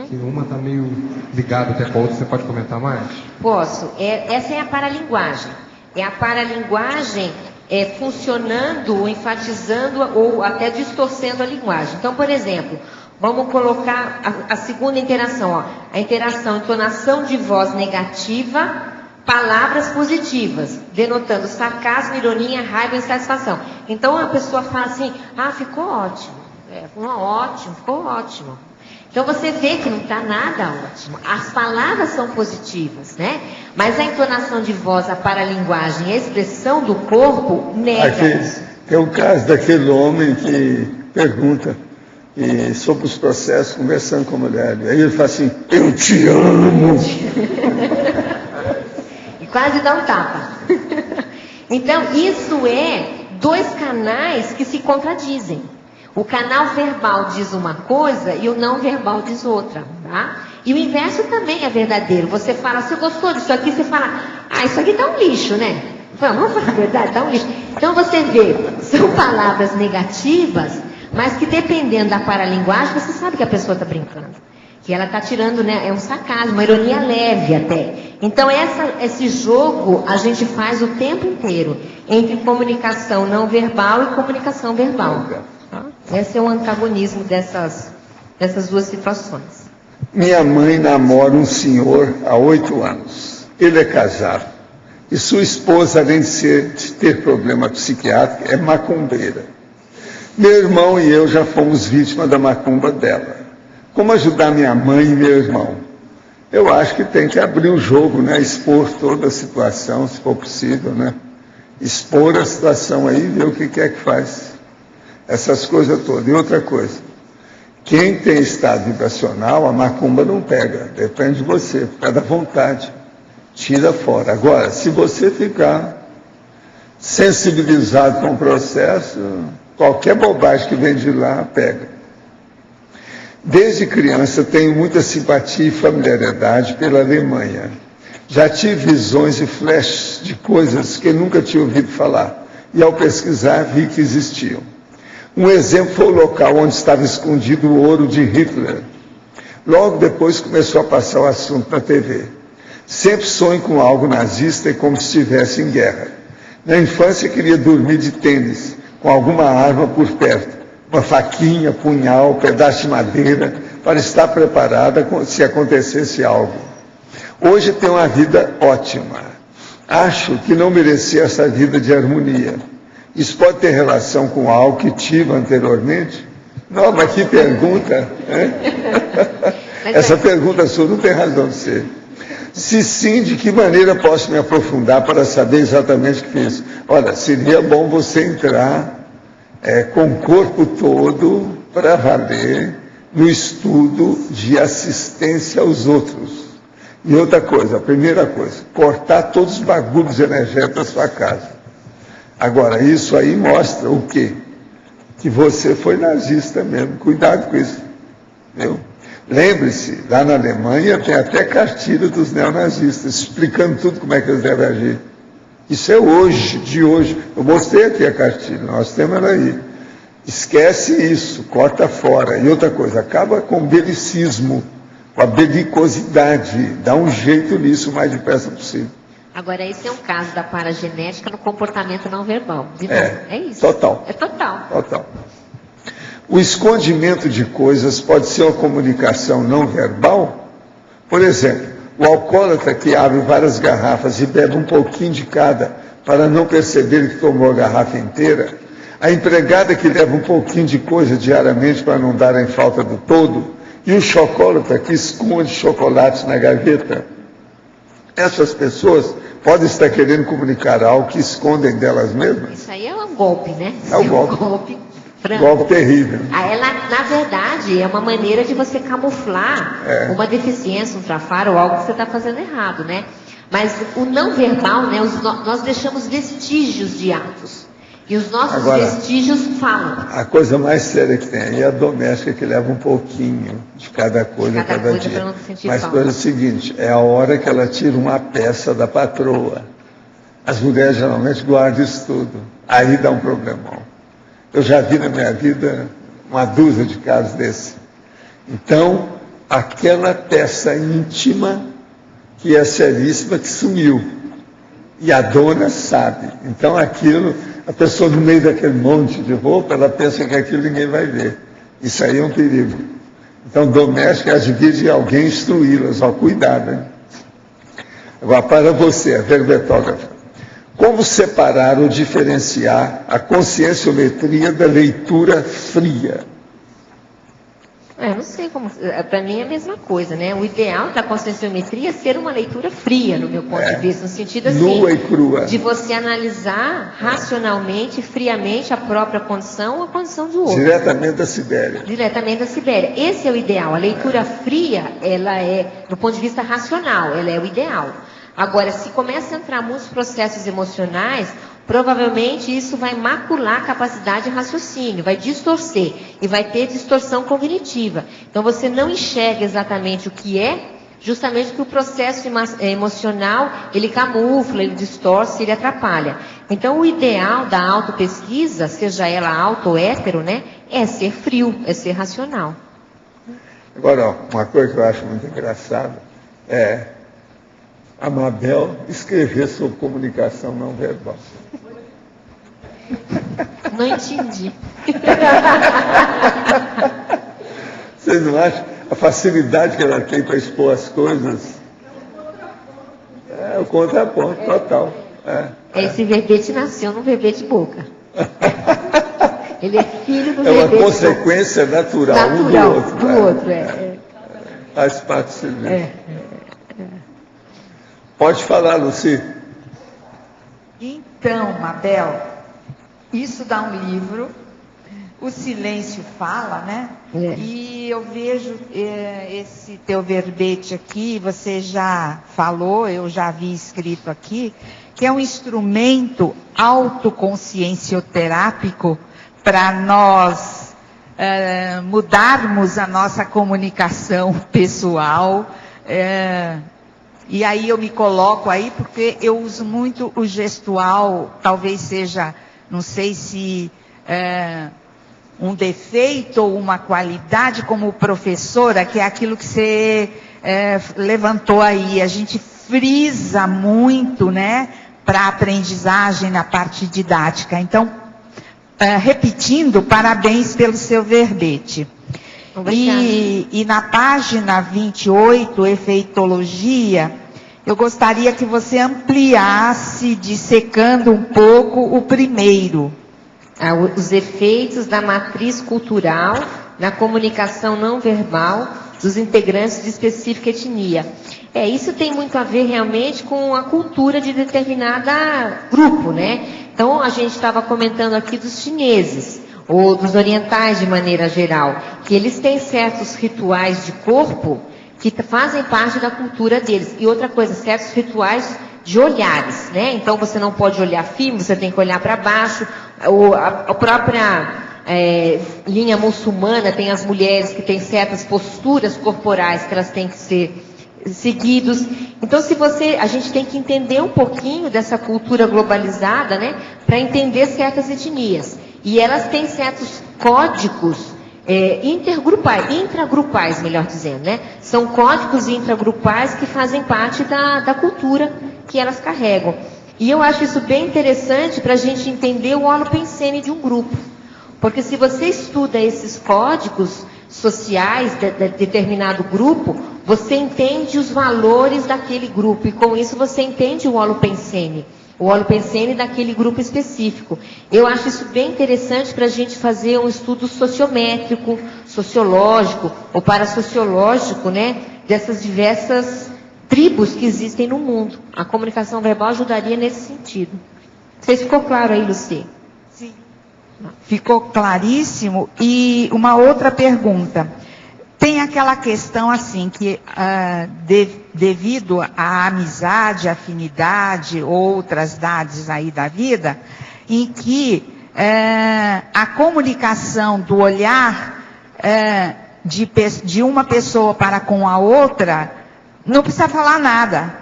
que uma está meio ligada até com a outra. Você pode comentar mais? Posso. Essa é a paralinguagem. É a paralinguagem funcionando, enfatizando ou até distorcendo a linguagem. Então, por exemplo, vamos colocar a segunda interação. Ó, a interação, entonação de voz negativa, palavras positivas, denotando sarcasmo, ironia, raiva e insatisfação. Então, a pessoa fala assim, ficou ótimo. Ficou ótimo. Então você vê que não está nada ótimo. As palavras são positivas, né? Mas a entonação de voz, a paralinguagem, a expressão do corpo nega. É o caso daquele homem que pergunta sobre os processos, conversando com a mulher. Aí ele fala assim, eu te amo. E quase dá um tapa. Então, isso é dois canais que se contradizem. O canal verbal diz uma coisa e o não verbal diz outra, tá? E o inverso também é verdadeiro. Você fala, você gostou disso aqui? Você fala, isso aqui tá um lixo, né? Vamos falar a verdade, tá um lixo. Então você vê, são palavras negativas, mas que dependendo da paralinguagem, você sabe que a pessoa está brincando. Que ela está tirando, né? É um sarcasmo, uma ironia leve até. Então esse jogo a gente faz o tempo inteiro, entre comunicação não verbal e comunicação verbal. Esse é o antagonismo dessas duas situações. Minha mãe namora um senhor há 8 anos. Ele é casado. E sua esposa, além de ter problema psiquiátrico, é macumbeira. Meu irmão e eu já fomos vítimas da macumba dela. Como ajudar minha mãe e meu irmão? Eu acho que tem que abrir o jogo, né? Expor toda a situação, se for possível, né? Expor a situação aí e ver o que é que faz. Essas coisas todas. E outra coisa, quem tem estado vibracional, a macumba não pega, depende de você, por causa da vontade, tira fora. Agora, se você ficar sensibilizado com o processo, qualquer bobagem que vem de lá, pega. Desde criança tenho muita simpatia e familiaridade pela Alemanha. Já tive visões e flashes de coisas que nunca tinha ouvido falar, e ao pesquisar vi que existiam. Um exemplo foi o local onde estava escondido o ouro de Hitler. Logo depois começou a passar o assunto na TV. Sempre sonho com algo nazista e como se estivesse em guerra. Na infância queria dormir de tênis, com alguma arma por perto. Uma faquinha, punhal, pedaço de madeira, para estar preparada se acontecesse algo. Hoje tenho uma vida ótima. acho que não merecia essa vida de harmonia. Isso pode ter relação com algo que tive anteriormente? Não, mas que pergunta, Essa pergunta sua não tem razão de ser. Se sim, de que maneira posso me aprofundar para saber exatamente o que fiz? Olha, seria bom você entrar com o corpo todo para valer no estudo de assistência aos outros. E outra coisa, a primeira coisa, cortar todos os bagulhos energéticos da sua casa. Agora, isso aí mostra o quê? Que você foi nazista mesmo. Cuidado com isso. Viu? Lembre-se, lá na Alemanha tem até cartilha dos neonazistas, explicando tudo como é que eles devem agir. Isso é hoje, de hoje. Eu mostrei aqui a cartilha, nós temos ela aí. Esquece isso, corta fora. E outra coisa, acaba com o belicismo, com a belicosidade. Dá um jeito nisso o mais depressa possível. Agora, esse é um caso da paragenética no comportamento não verbal. É isso. Total. É total. Total. O escondimento de coisas pode ser uma comunicação não verbal? Por exemplo, o alcoólatra que abre várias garrafas e bebe um pouquinho de cada para não perceber que tomou a garrafa inteira, a empregada que leva um pouquinho de coisa diariamente para não dar em falta do todo, e o chocolate que esconde chocolates na gaveta. Essas pessoas podem estar querendo comunicar algo que escondem delas mesmas? Isso aí é um golpe, né? É um golpe. Golpe terrível. Ela, na verdade, é uma maneira de você camuflar uma deficiência, um trafar ou algo que você está fazendo errado, né? Mas o não verbal, né? Nós deixamos vestígios de atos. E os nossos vestígios falam. A coisa mais séria que tem aí é a doméstica que leva um pouquinho de cada coisa cada dia. Para não sentir Mas falta. coisa é o seguinte, é a hora que ela tira uma peça da patroa. As mulheres geralmente guardam isso tudo. Aí dá um problemão. Eu já vi na minha vida uma dúzia de casos desse. Então, aquela peça íntima que é seríssima que sumiu. E a dona sabe. Então aquilo, a pessoa no meio daquele monte de roupa, ela pensa que aquilo ninguém vai ver. Isso aí é um perigo. Então, doméstica, às vezes, de alguém instruí-las, ó, cuidado, né? Agora, para você, a verbetógrafa, como separar ou diferenciar a conscienciometria da leitura fria? Não sei como. Para mim é a mesma coisa, né? O ideal da conscienciometria é ser uma leitura fria, no meu ponto de vista, no sentido assim, nua e crua, de você analisar racionalmente, friamente a própria condição ou a condição do outro. Diretamente da Sibéria. Diretamente da Sibéria. Esse é o ideal. A leitura fria, ela é, do ponto de vista racional, ela é o ideal. Agora, se começa a entrar muitos processos emocionais, provavelmente isso vai macular a capacidade de raciocínio, vai distorcer e vai ter distorção cognitiva. Então você não enxerga exatamente o que é, justamente porque o processo emocional, ele camufla, ele distorce, ele atrapalha. Então o ideal da autopesquisa, seja ela auto ou hétero, né, é ser frio, é ser racional. Agora, ó, uma coisa que eu acho muito engraçada é a Mabel escrever sobre comunicação não verbal. Não entendi. Vocês não acham a facilidade que ela tem para expor as coisas? É o contraponto total. Esse verbete nasceu no verbete boca. Ele é filho do verbete. É uma consequência natural um do outro. Faz parte do serviço. Pode falar, Luci. Então, Mabel, isso dá um livro, O Silêncio Fala, né? E eu vejo esse teu verbete aqui, você já falou, eu já vi escrito aqui, que é um instrumento autoconsciencioterápico para nós mudarmos a nossa comunicação pessoal. E aí eu me coloco aí porque eu uso muito o gestual, talvez seja, não sei se um defeito ou uma qualidade como professora, que é aquilo que você levantou aí. A gente frisa muito, né, para a aprendizagem na parte didática. Então, repetindo, parabéns pelo seu verbete. E na página 28, efeitologia, Eu gostaria que você ampliasse, dissecando um pouco o primeiro. Os efeitos da matriz cultural na comunicação não verbal dos integrantes de específica etnia. Isso tem muito a ver realmente com a cultura de determinado grupo, né? Então, a gente estava comentando aqui dos chineses, ou dos orientais de maneira geral, que eles têm certos rituais de corpo que fazem parte da cultura deles. E outra coisa, certos rituais de olhares, né? Então, você não pode olhar firme, você tem que olhar para baixo. A própria linha muçulmana tem as mulheres que têm certas posturas corporais que elas têm que ser seguidos. Então, a gente tem que entender um pouquinho dessa cultura globalizada, né? Para entender certas etnias. E elas têm certos códigos intragrupais, melhor dizendo, né? São códigos intragrupais que fazem parte da cultura que elas carregam. E eu acho isso bem interessante para a gente entender o holopensene de um grupo. Porque se você estuda esses códigos sociais de determinado grupo, você entende os valores daquele grupo. E com isso você entende o holopensene daquele grupo específico. Eu acho isso bem interessante para a gente fazer um estudo sociométrico, sociológico ou parasociológico, né, dessas diversas tribos que existem no mundo. A comunicação verbal ajudaria nesse sentido. Não sei se ficou claro aí, Luci. Sim. Ficou claríssimo. E uma outra pergunta. Tem aquela questão assim, que devido à amizade, afinidade, outras dades aí da vida, em que a comunicação do olhar de uma pessoa para com a outra, não precisa falar nada.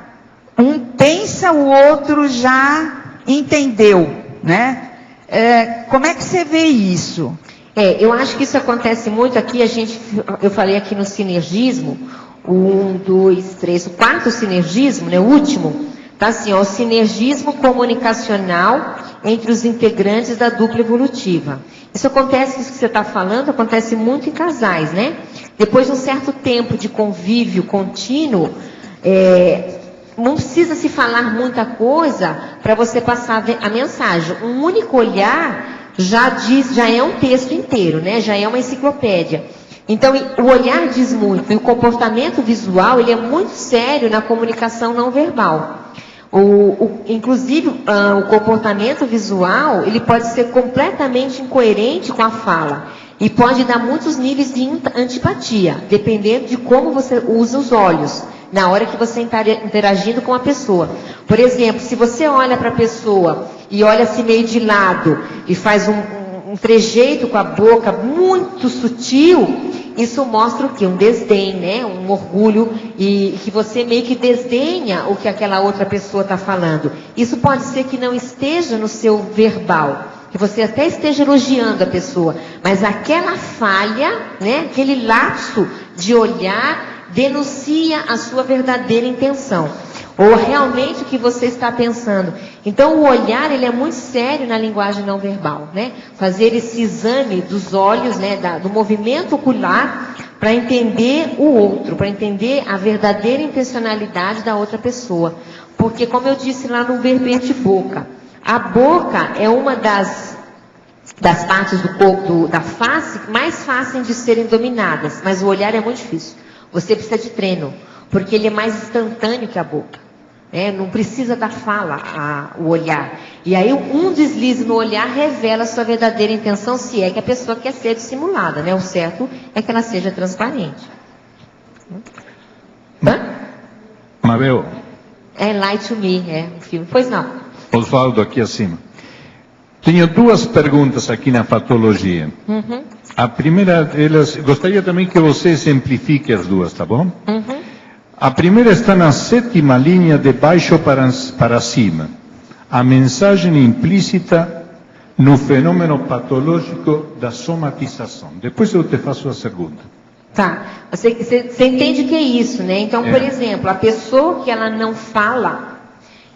Um pensa, o outro já entendeu, né? Como é que você vê isso? Eu acho que isso acontece muito aqui, eu falei aqui no sinergismo, 1, 2, 3, o quarto sinergismo, né, o último, tá assim, o sinergismo comunicacional entre os integrantes da dupla evolutiva. Isso acontece, isso que você está falando, acontece muito em casais, né? Depois de um certo tempo de convívio contínuo, não precisa se falar muita coisa para você passar a mensagem. Um único olhar já é um texto inteiro, né? Já é uma enciclopédia. Então, o olhar diz muito, e o comportamento visual, ele é muito sério na comunicação não verbal. Inclusive, o comportamento visual, ele pode ser completamente incoerente com a fala. E pode dar muitos níveis de antipatia, dependendo de como você usa os olhos, na hora que você está interagindo com a pessoa. Por exemplo, se você olha para a pessoa e olha assim meio de lado e faz um trejeito com a boca muito sutil, isso mostra o quê? Um desdém, né? Um orgulho, e que você meio que desdenha o que aquela outra pessoa está falando. Isso pode ser que não esteja no seu verbal, que você até esteja elogiando a pessoa, mas aquela falha, né? Aquele lapso de olhar denuncia a sua verdadeira intenção, ou realmente o que você está pensando. Então, o olhar, ele é muito sério na linguagem não verbal, né? Fazer esse exame dos olhos, né? Do movimento ocular, para entender o outro, para entender a verdadeira intencionalidade da outra pessoa. Porque, como eu disse lá no verbete boca, a boca é uma das partes do corpo, da face, mais fáceis de serem dominadas, mas o olhar é muito difícil. Você precisa de treino, porque ele é mais instantâneo que a boca. Não precisa da fala, o olhar. E aí, um deslize no olhar revela a sua verdadeira intenção, se é que a pessoa quer ser dissimulada, né? O certo é que ela seja transparente. Mabel. Lie to Me, um filme. Pois não. Oswaldo, aqui acima. Tenho duas perguntas aqui na fatologia. Uhum. A primeira delas, gostaria também que você exemplifique as duas, tá bom? Uhum. A primeira está na 7ª linha de baixo para cima. A mensagem implícita no fenômeno patológico da somatização. Depois eu te faço a segunda. Tá. Você entende o que é isso, né? Então, por exemplo, a pessoa que ela não fala,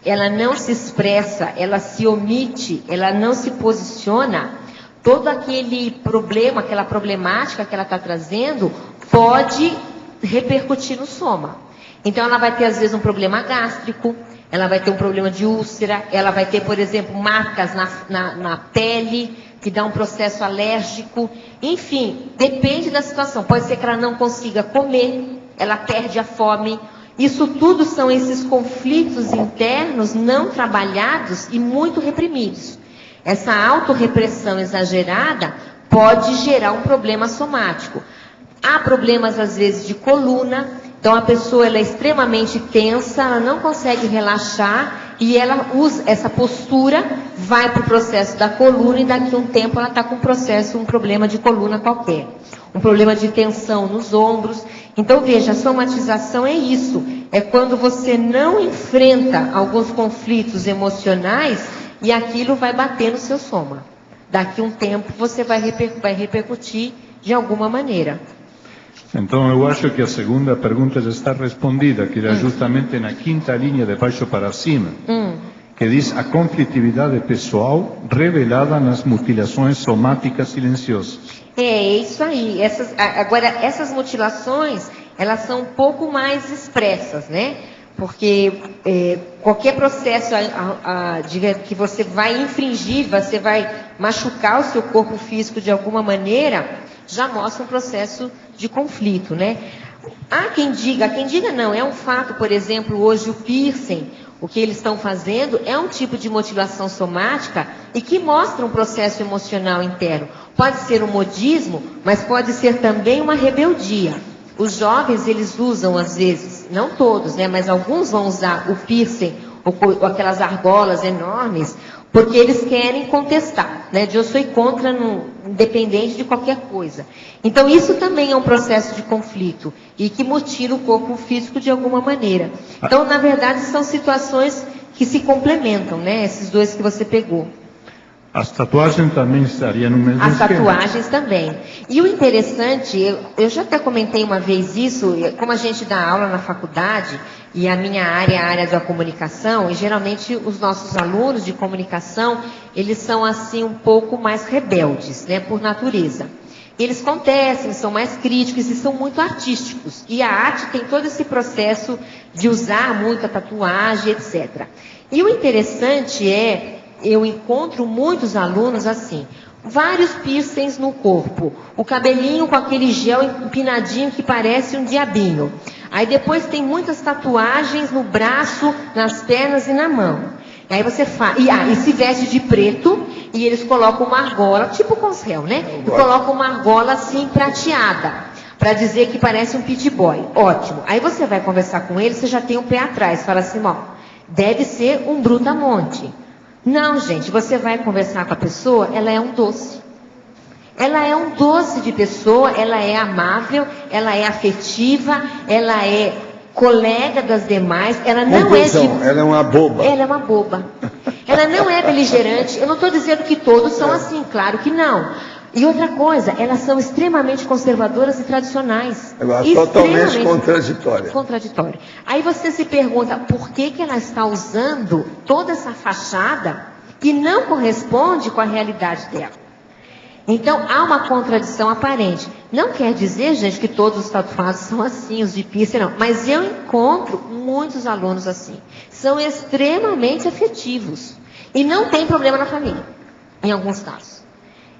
ela não se expressa, ela se omite, ela não se posiciona, todo aquele problema, aquela problemática que ela está trazendo, pode repercutir no soma. Então ela vai ter às vezes um problema gástrico, ela vai ter um problema de úlcera, ela vai ter, por exemplo, marcas na pele, que dá um processo alérgico. Enfim, depende da situação. Pode ser que ela não consiga comer, ela perde a fome. Isso tudo são esses conflitos internos não trabalhados e muito reprimidos. Essa autorrepressão exagerada pode gerar um problema somático. Há problemas, às vezes, de coluna. Então, a pessoa ela é extremamente tensa, ela não consegue relaxar e ela usa essa postura, vai para o processo da coluna e daqui a um tempo ela está com um problema de coluna qualquer. Um problema de tensão nos ombros. Então, veja, a somatização é isso. É quando você não enfrenta alguns conflitos emocionais e aquilo vai bater no seu soma. Daqui a um tempo você vai repercutir de alguma maneira. Então, eu acho que a segunda pergunta já está respondida, que era justamente na quinta linha de baixo para cima, que diz a conflitividade pessoal revelada nas mutilações somáticas silenciosas. É isso aí. Agora, essas mutilações, elas são um pouco mais expressas, né? Porque qualquer processo que você vai infringir, você vai machucar o seu corpo físico de alguma maneira, já mostra um processo de conflito, né? Há quem diga não, é um fato, por exemplo, hoje o piercing, o que eles estão fazendo é um tipo de mutilação somática e que mostra um processo emocional interno. Pode ser um modismo, mas pode ser também uma rebeldia. Os jovens, eles usam às vezes, não todos, né, mas alguns vão usar o piercing ou aquelas argolas enormes, porque eles querem contestar, né? Eu sou contra, independente de qualquer coisa. Então, isso também é um processo de conflito e que mutila o corpo físico de alguma maneira. Então, na verdade, são situações que se complementam, né? Esses dois que você pegou. As tatuagens também estariam no mesmo esquema? As tatuagens esquema. Também. E o interessante, eu já até comentei uma vez isso, como a gente dá aula na faculdade, e a minha área é a área da comunicação, e geralmente os nossos alunos de comunicação, eles são assim um pouco mais rebeldes, né, por natureza. Eles contestam, são mais críticos e são muito artísticos. E a arte tem todo esse processo de usar muita tatuagem, etc. E o interessante eu encontro muitos alunos assim, vários piercings no corpo, o cabelinho com aquele gel empinadinho que parece um diabinho. Aí depois tem muitas tatuagens no braço, nas pernas e na mão. Aí você faz, e se veste de preto e eles colocam uma argola, tipo Consel, né? E colocam uma argola assim prateada, para dizer que parece um pit boy. Ótimo. Aí você vai conversar com ele, você já tem um pé atrás, fala assim, ó, deve ser um brutamonte. Não, gente, você vai conversar com a pessoa, ela é um doce. Ela é um doce de pessoa, ela é amável, ela é afetiva, ela é colega das demais, ela não ela é uma boba. Ela é uma boba. Ela não é beligerante, eu não estou dizendo que todos são assim, claro que não. E outra coisa, elas são extremamente conservadoras e tradicionais. Ela é totalmente contraditória. Aí você se pergunta, por que ela está usando toda essa fachada que não corresponde com a realidade dela? Então, há uma contradição aparente. Não quer dizer, gente, que todos os tatuados são assim, os de piercing, não. Mas eu encontro muitos alunos assim. São extremamente afetivos. E não tem problema na família, em alguns casos.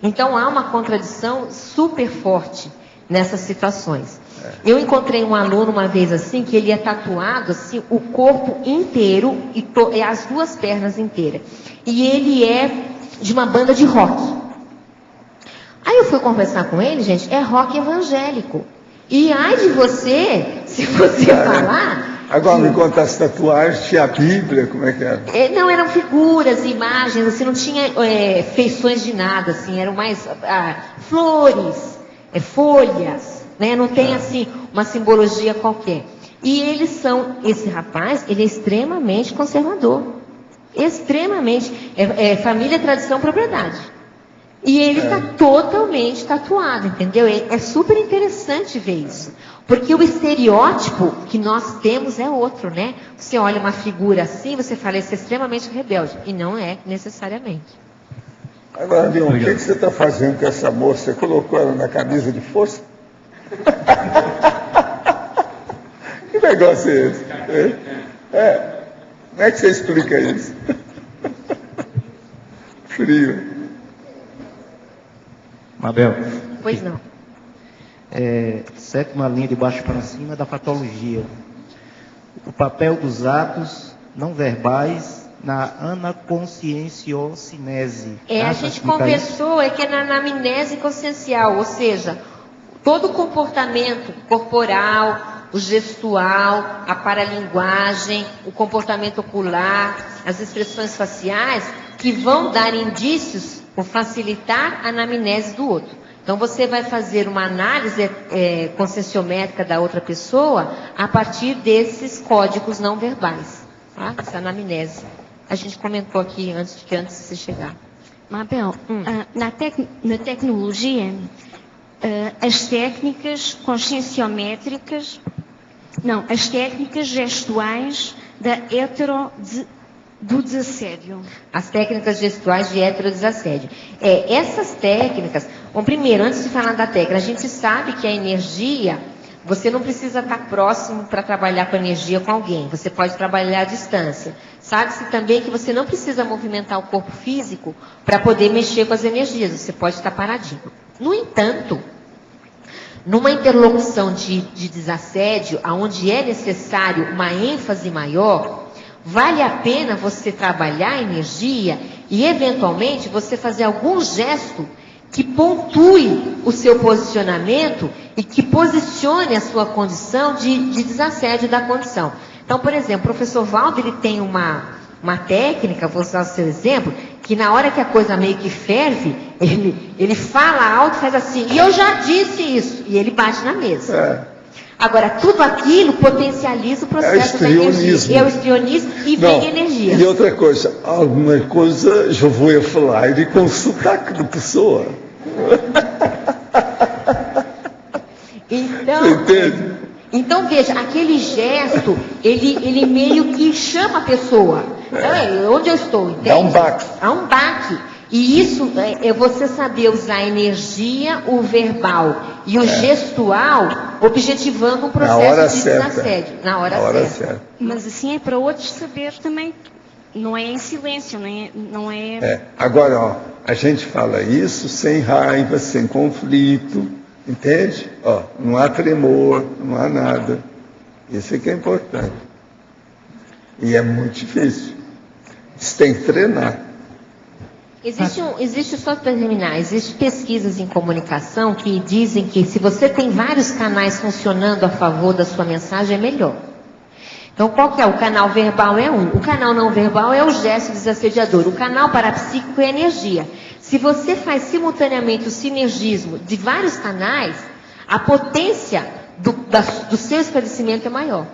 Então, há uma contradição super forte nessas situações. Eu encontrei um aluno uma vez assim, que ele é tatuado assim, o corpo inteiro e as duas pernas inteiras. E ele é de uma banda de rock. Aí eu fui conversar com ele, gente, é rock evangélico. E ai de você, se você falar... Agora me conta as tatuagens, tinha a Bíblia, como é que era? Não, eram figuras, imagens, assim, não tinha feições de nada, assim, eram mais flores, folhas, né? Não tem, assim, uma simbologia qualquer. E esse rapaz, ele é extremamente conservador. Extremamente. Família, tradição, propriedade. E ele está totalmente tatuado, entendeu? É super interessante ver isso. Porque o estereótipo que nós temos é outro, né? Você olha uma figura assim, você fala, esse é extremamente rebelde. E não é necessariamente. Agora, Leon, o que você está fazendo com essa moça? Você colocou ela na camisa de força? negócio é esse? Como é que você explica isso? Frio. Mabel. Pois não. Sétima linha de baixo para cima da patologia. O papel dos atos não verbais na anaconscienciocinese. A gente conversou, que é na anamnese consciencial, ou seja, todo o comportamento corporal, o gestual, a paralinguagem, o comportamento ocular, as expressões faciais, que vão dar indícios ou facilitar a anamnese do outro. Então, você vai fazer uma análise conscienciométrica da outra pessoa a partir desses códigos não verbais. Tá? Essa anamnese. A gente comentou aqui antes de você chegar. Mabel, na tecnologia, as técnicas conscienciométricas, as técnicas gestuais do desassédio. As técnicas gestuais de heterodesassédio. Essas técnicas, bom, primeiro, antes de falar da técnica, a gente sabe que a energia, você não precisa estar próximo para trabalhar com energia com alguém, você pode trabalhar à distância. Sabe-se também que você não precisa movimentar o corpo físico para poder mexer com as energias, você pode estar paradinho. No entanto, numa interlocução de desassédio, onde é necessário uma ênfase maior, vale a pena você trabalhar a energia e, eventualmente, você fazer algum gesto que pontue o seu posicionamento e que posicione a sua condição de desassédio da condição. Então, por exemplo, o professor Valdo, ele tem uma técnica, vou usar o seu exemplo, que na hora que a coisa meio que ferve, ele fala alto e faz assim, e eu já disse isso, e ele bate na mesa. Agora, tudo aquilo potencializa o processo da energia. É o histrionismo e vem energia. E outra coisa, alguma coisa eu vou falar e com sotaque de pessoa. Então, você entende? Então, veja, aquele gesto, ele meio que chama a pessoa. Então, onde eu estou, entende? Dá um baque. Há um baque. E isso é você saber usar a energia, o verbal e o gestual, objetivando um processo de desassédio. Na hora certa. Mas assim é para outros saber também, não é em silêncio, não é... Agora, a gente fala isso sem raiva, sem conflito, entende? Não há tremor, não há nada. Isso é que é importante. E é muito difícil. Isso tem que treinar. Existe só para terminar, existem pesquisas em comunicação que dizem que se você tem vários canais funcionando a favor da sua mensagem, é melhor. Então, qual que é? O canal verbal é um. O canal não verbal é o gesto desassediador. O canal parapsíquico é a energia. Se você faz simultaneamente o sinergismo de vários canais, a potência do seu esclarecimento é maior.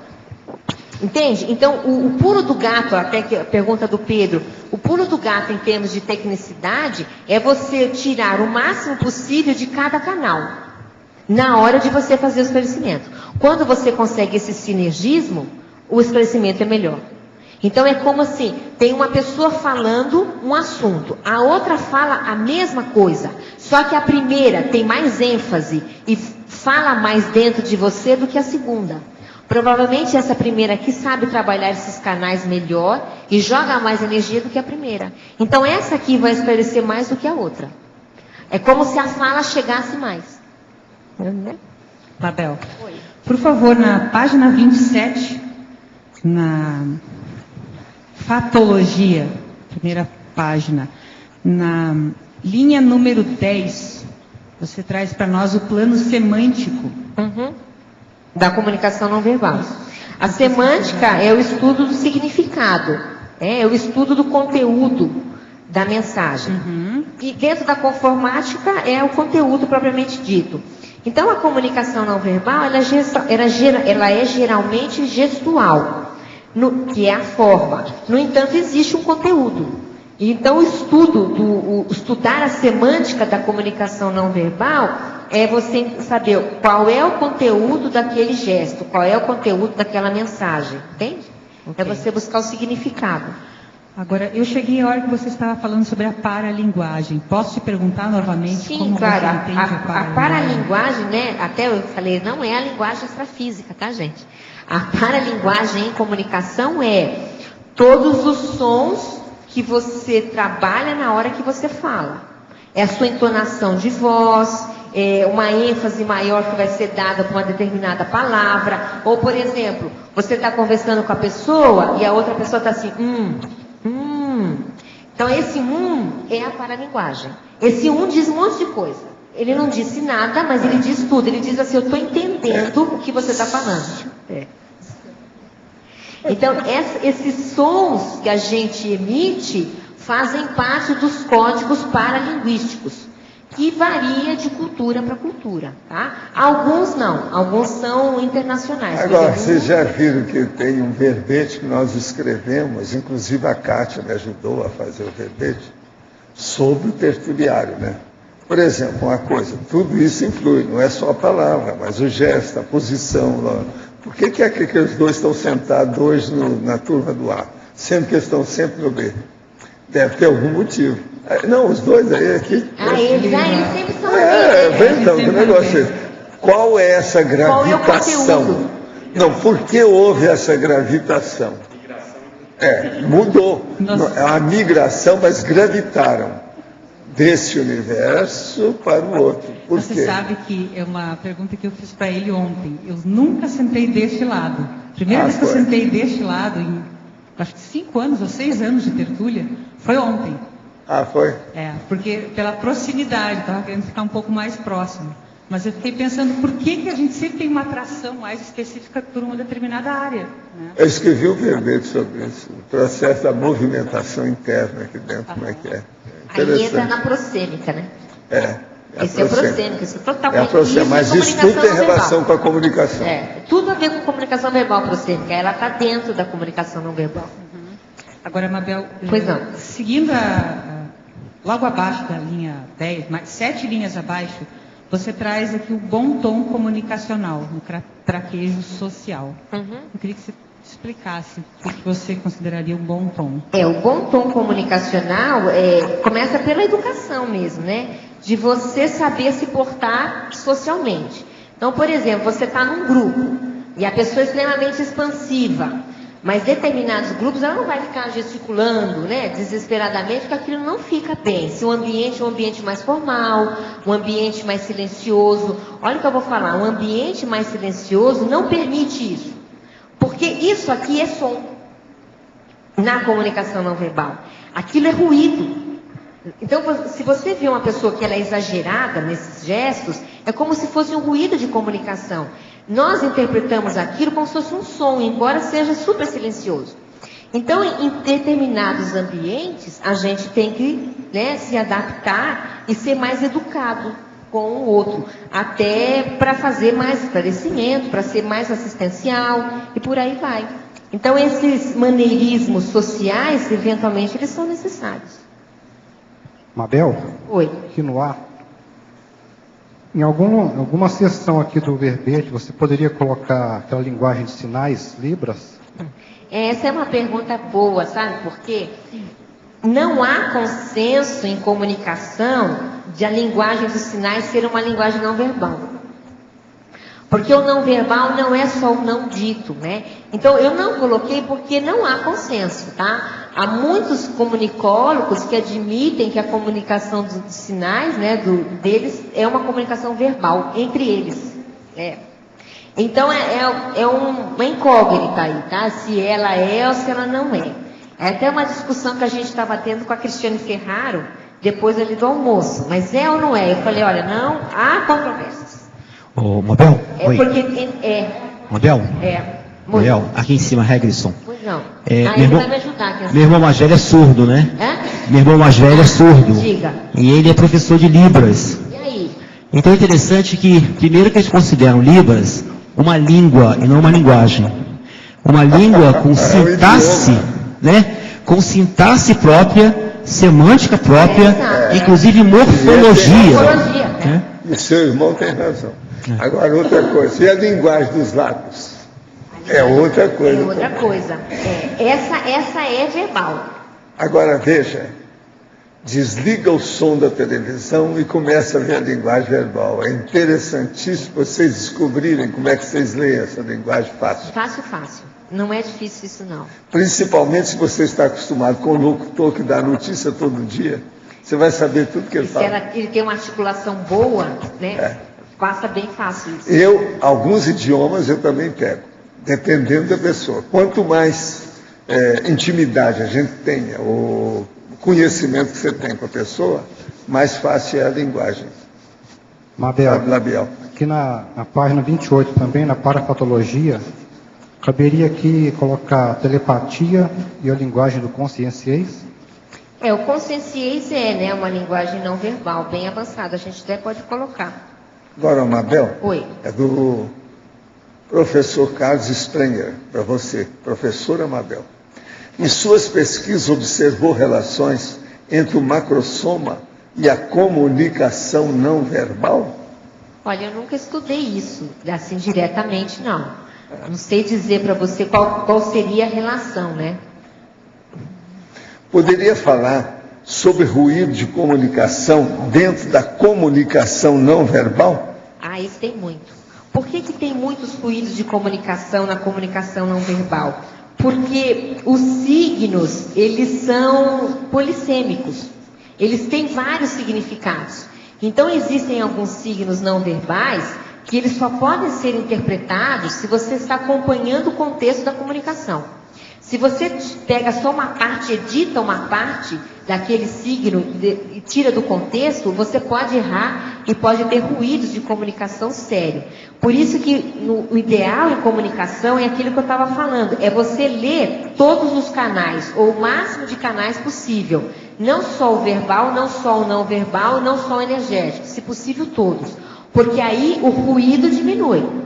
Entende? Então, o pulo do gato, até que a pergunta do Pedro, o pulo do gato em termos de tecnicidade é você tirar o máximo possível de cada canal, na hora de você fazer o esclarecimento. Quando você consegue esse sinergismo, o esclarecimento é melhor. Então, é como assim, tem uma pessoa falando um assunto, a outra fala a mesma coisa, só que a primeira tem mais ênfase e fala mais dentro de você do que a segunda. Provavelmente essa primeira aqui sabe trabalhar esses canais melhor e joga mais energia do que a primeira. Então essa aqui vai esclarecer mais do que a outra. É como se a fala chegasse mais. Mabel, por favor, na página 27, na fatologia, primeira página, na linha número 10, você traz para nós o plano semântico. Da comunicação não verbal. A semântica é o estudo do significado, é o estudo do conteúdo da mensagem. E dentro da conformática é o conteúdo propriamente dito. Então a comunicação não verbal, ela é geralmente gestual, que é a forma. No entanto, existe um conteúdo. Então o estudar a semântica da comunicação não verbal é você saber qual é o conteúdo daquele gesto, qual é o conteúdo daquela mensagem, entende? É você buscar o significado. Agora, eu cheguei a hora que você estava falando sobre a paralinguagem. Posso te perguntar novamente? Sim, como claro. você entende A paralinguagem, né? Até eu falei, não é a linguagem extrafísica, tá, gente? A paralinguagem em comunicação é todos os sons que você trabalha na hora que você fala. É a sua entonação de voz, é uma ênfase maior que vai ser dada para uma determinada palavra. Ou, por exemplo, você está conversando com a pessoa e a outra pessoa está assim, Então, esse é a paralinguagem. Esse diz um monte de coisa. Ele não disse nada, mas ele diz tudo. Ele diz assim, eu estou entendendo o que você está falando. Então, esses sons que a gente emite fazem parte dos códigos paralinguísticos, que varia de cultura para cultura, tá? Alguns não, alguns são internacionais. Agora, vocês já viram que tem um verbete que nós escrevemos, inclusive a Kátia me ajudou a fazer o verbete, sobre o tertuliário, né? Por exemplo, uma coisa, tudo isso influi, não é só a palavra, mas o gesto, a posição. Por que é que os dois estão sentados hoje na turma do A, sendo que eles estão sempre no B? Deve ter algum motivo. Não, os dois aí aqui. Eles sempre são assim. Então, que negócio é esse? Qual é essa gravitação? Não, por que houve essa gravitação? Mudou. A migração, mas gravitaram desse universo para o outro. Por quê? Você sabe que é uma pergunta que eu fiz para ele ontem. Eu nunca sentei deste lado. Primeira vez que eu sentei deste lado, em acho que 5 anos ou 6 anos de tertúlia, foi ontem. Foi? Porque pela proximidade, estava querendo ficar um pouco mais próximo. Mas eu fiquei pensando, por que a gente sempre tem uma atração mais específica por uma determinada área? Né? Eu escrevi um verbete sobre isso, o processo da movimentação interna aqui dentro, como é que é. Aí entra na prosêmica, né? Esse é o prosêmico, isso é totalmente mas isso tudo tem relação com a comunicação. Tudo a ver com comunicação verbal prosêmica, ela está dentro da comunicação não verbal. Agora, Mabel, pois não. Seguindo logo abaixo da linha 10, 7 linhas abaixo, você traz aqui o bom tom comunicacional, no traquejo social. Eu queria que você explicasse o que você consideraria um bom tom. O bom tom comunicacional começa pela educação mesmo, né? De você saber se portar socialmente. Então, por exemplo, você está num grupo e a pessoa é extremamente expansiva, mas determinados grupos ela não vai ficar gesticulando, né, desesperadamente, porque aquilo não fica bem. Se o ambiente é um ambiente mais formal, um ambiente mais silencioso, olha o que eu vou falar, um ambiente mais silencioso não permite isso. Porque isso aqui é som. Na comunicação não verbal. Aquilo é ruído. Então, se você vê uma pessoa que ela é exagerada nesses gestos, é como se fosse um ruído de comunicação. Nós interpretamos aquilo como se fosse um som, embora seja super silencioso. Então, em determinados ambientes, a gente tem que, né, se adaptar e ser mais educado com o outro, até para fazer mais esclarecimento, para ser mais assistencial e por aí vai. Então, esses maneirismos sociais, eventualmente, eles são necessários. Mabel? Oi. Aqui no ar. Em alguma seção aqui do verbete, você poderia colocar aquela linguagem de sinais, Libras? Essa é uma pergunta boa, sabe por quê? Não há consenso em comunicação de a linguagem dos sinais ser uma linguagem não verbal. Porque o não verbal não é só o não dito, né? Então, eu não coloquei porque não há consenso, tá? Há muitos comunicólogos que admitem que a comunicação dos sinais, né, deles, é uma comunicação verbal, entre eles. Então, é uma incógnita aí, tá? Se ela é ou se ela não é. É até uma discussão que a gente estava tendo com a Cristiane Ferraro, depois ali do almoço. Mas é ou não é? Eu falei, olha, não há controvérsias. Mabel? Oi. Mabel? Mabel, aqui em cima, Regrisson. Pois não. Ele vai me ajudar aqui. Meu irmão mais velho é surdo, né? Meu irmão mais velho é surdo. Diga. E ele é professor de Libras. E aí? Então é interessante que, primeiro que eles consideram Libras uma língua e não uma linguagem. Uma língua com sintaxe, né? Com sintaxe própria, semântica própria, inclusive morfologia. Né? E seu irmão tem razão. Agora, outra coisa, e a linguagem dos lábios? É outra coisa. É outra coisa. Essa é verbal. Agora veja, desliga o som da televisão e começa a ver a linguagem verbal. É interessantíssimo vocês descobrirem como é que vocês leem essa linguagem fácil. Fácil. Não é difícil isso, não. Principalmente se você está acostumado com o locutor que dá notícia todo dia. Você vai saber tudo que ele fala. Se ele tem uma articulação boa, né? Passa bem fácil isso. Alguns idiomas eu também pego, dependendo da pessoa. Quanto mais intimidade a gente tenha, o conhecimento que você tem com a pessoa, mais fácil é a linguagem labial. Aqui na página 28 também, na parapatologia, caberia aqui colocar telepatia e a linguagem do conscienciês? O conscienciês né, uma linguagem não verbal, bem avançada, a gente até pode colocar. Agora, Mabel, Oi. É do professor Carlos Sprenger, para você, professora Mabel. Em suas pesquisas observou relações entre o macrosoma e a comunicação não verbal? Olha, eu nunca estudei isso, assim, diretamente, não. Não sei dizer para você qual seria a relação, né? Poderia falar sobre ruído de comunicação dentro da comunicação não verbal? Isso tem muito. Por que tem muitos ruídos de comunicação na comunicação não verbal? Porque os signos, eles são polissêmicos. Eles têm vários significados. Então, existem alguns signos não verbais que eles só podem ser interpretados se você está acompanhando o contexto da comunicação. Se você pega só uma parte, edita uma parte daquele signo e tira do contexto, você pode errar e pode ter ruídos de comunicação sério. Por isso que o ideal em comunicação é aquilo que eu estava falando, é você ler todos os canais, ou o máximo de canais possível. Não só o verbal, não só o não verbal, não só o energético, se possível todos. Porque aí o ruído diminui.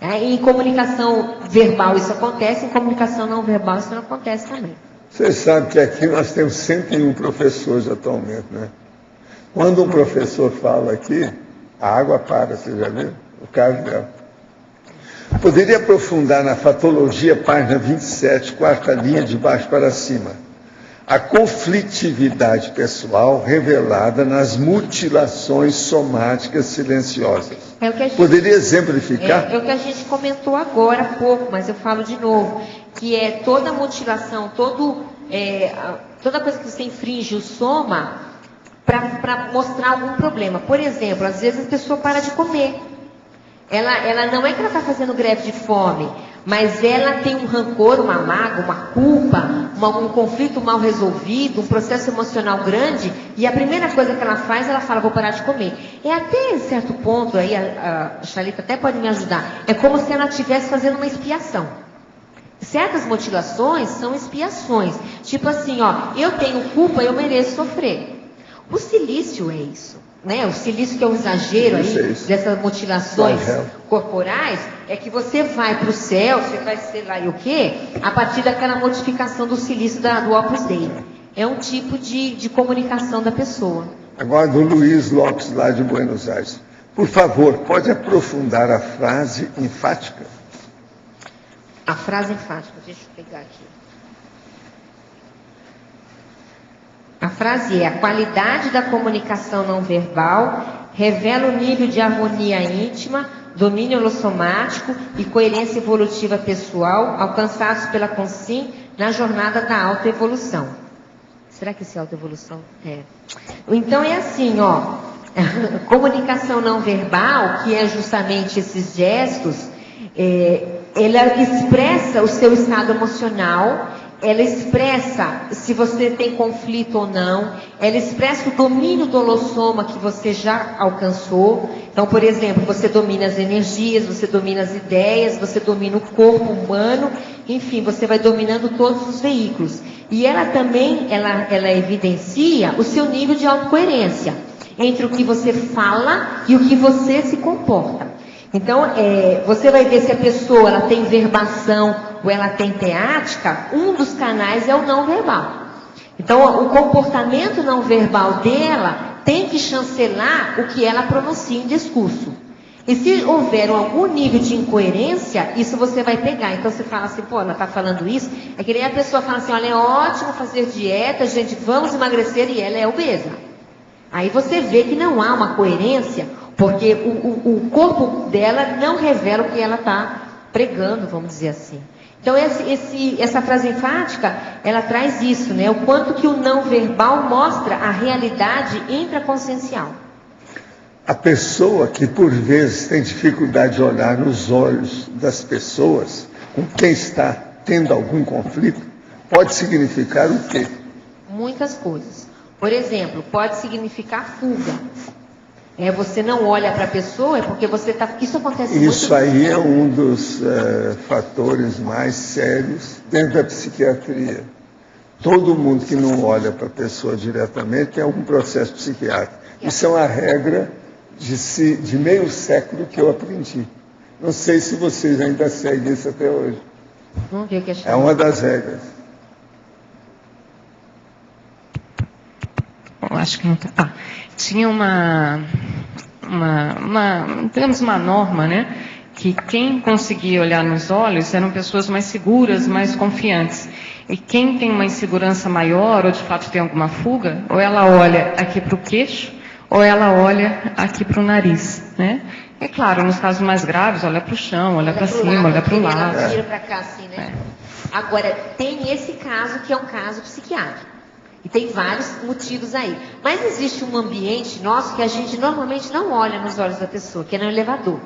Em comunicação verbal isso acontece, em comunicação não verbal isso não acontece também. Você sabe que aqui nós temos 101 professores atualmente, né? Quando um professor fala aqui, a água para, você já viu? O caso dela. Poderia aprofundar na fatologia, página 27, quarta linha, de baixo para cima. A conflitividade pessoal revelada nas mutilações somáticas silenciosas. Poderia exemplificar? É o que a gente comentou agora há pouco, mas eu falo de novo, que é toda mutilação, toda coisa que você infringe o soma para mostrar algum problema. Por exemplo, às vezes a pessoa para de comer. Ela não é que ela está fazendo greve de fome, mas ela tem um rancor, uma mágoa, uma culpa, um conflito mal resolvido, um processo emocional grande, e a primeira coisa que ela faz, ela fala, vou parar de comer. Até certo ponto, aí a Chalita até pode me ajudar, é como se ela estivesse fazendo uma expiação. Certas mutilações são expiações. Tipo assim, eu tenho culpa, eu mereço sofrer. O silício é isso. O silício, que é um exagero aí dessas mutilações corporais, é que você vai para o céu, você vai ser lá e o quê? A partir daquela modificação do silício do Opus Dei. É um tipo de comunicação da pessoa. Agora, do Luiz Lopes, lá de Buenos Aires. Por favor, pode aprofundar a frase enfática? A frase enfática, deixa eu pegar aqui. A frase é: a qualidade da comunicação não verbal revela o nível de harmonia íntima, domínio holossomático e coerência evolutiva pessoal alcançados pela Consim na jornada da autoevolução. Será que isso é autoevolução? É. Então é assim, comunicação não verbal, que é justamente esses gestos, ela expressa o seu estado emocional, ela expressa se você tem conflito ou não, ela expressa o domínio do holossoma que você já alcançou. Então, por exemplo, você domina as energias, você domina as ideias, você domina o corpo humano, enfim, você vai dominando todos os veículos. E ela também, ela evidencia o seu nível de autocoerência entre o que você fala e o que você se comporta. Então, você vai ver se a pessoa ela tem verbação ou ela tem teática, um dos canais é o não verbal. Então, o comportamento não verbal dela tem que chancelar o que ela pronuncia em discurso. E se houver algum nível de incoerência, isso você vai pegar. Então você fala assim, pô, ela está falando isso. É que nem a pessoa fala assim, olha, é ótimo fazer dieta, gente, vamos emagrecer, e ela é obesa. Aí você vê que não há uma coerência, porque o corpo dela não revela o que ela está pregando, vamos dizer assim. Então essa frase enfática, ela traz isso, né? O quanto que o não verbal mostra a realidade intraconsciencial. A pessoa que por vezes tem dificuldade de olhar nos olhos das pessoas com quem está tendo algum conflito, pode significar o quê? Muitas coisas. Por exemplo, pode significar fuga. Você não olha para a pessoa, é porque você está... Isso acontece muito. Isso aí é um dos fatores mais sérios dentro da psiquiatria. Todo mundo que não olha para a pessoa diretamente tem algum processo psiquiátrico. Isso é uma regra de meio século que eu aprendi. Não sei se vocês ainda seguem isso até hoje. Vamos ver o que é uma das regras. Bom, acho que não tá. Tinha temos uma norma, né? Que quem conseguia olhar nos olhos eram pessoas mais seguras, mais confiantes. E quem tem uma insegurança maior, ou de fato tem alguma fuga, ou ela olha aqui para o queixo, ou ela olha aqui para o nariz, né? É claro, nos casos mais graves, olha para o chão, olha para cima, olha para o lado. Ela tira para cá, assim, né? Agora, tem esse caso que é um caso psiquiátrico. E tem vários motivos aí. Mas existe um ambiente nosso que a gente normalmente não olha nos olhos da pessoa, que é no elevador.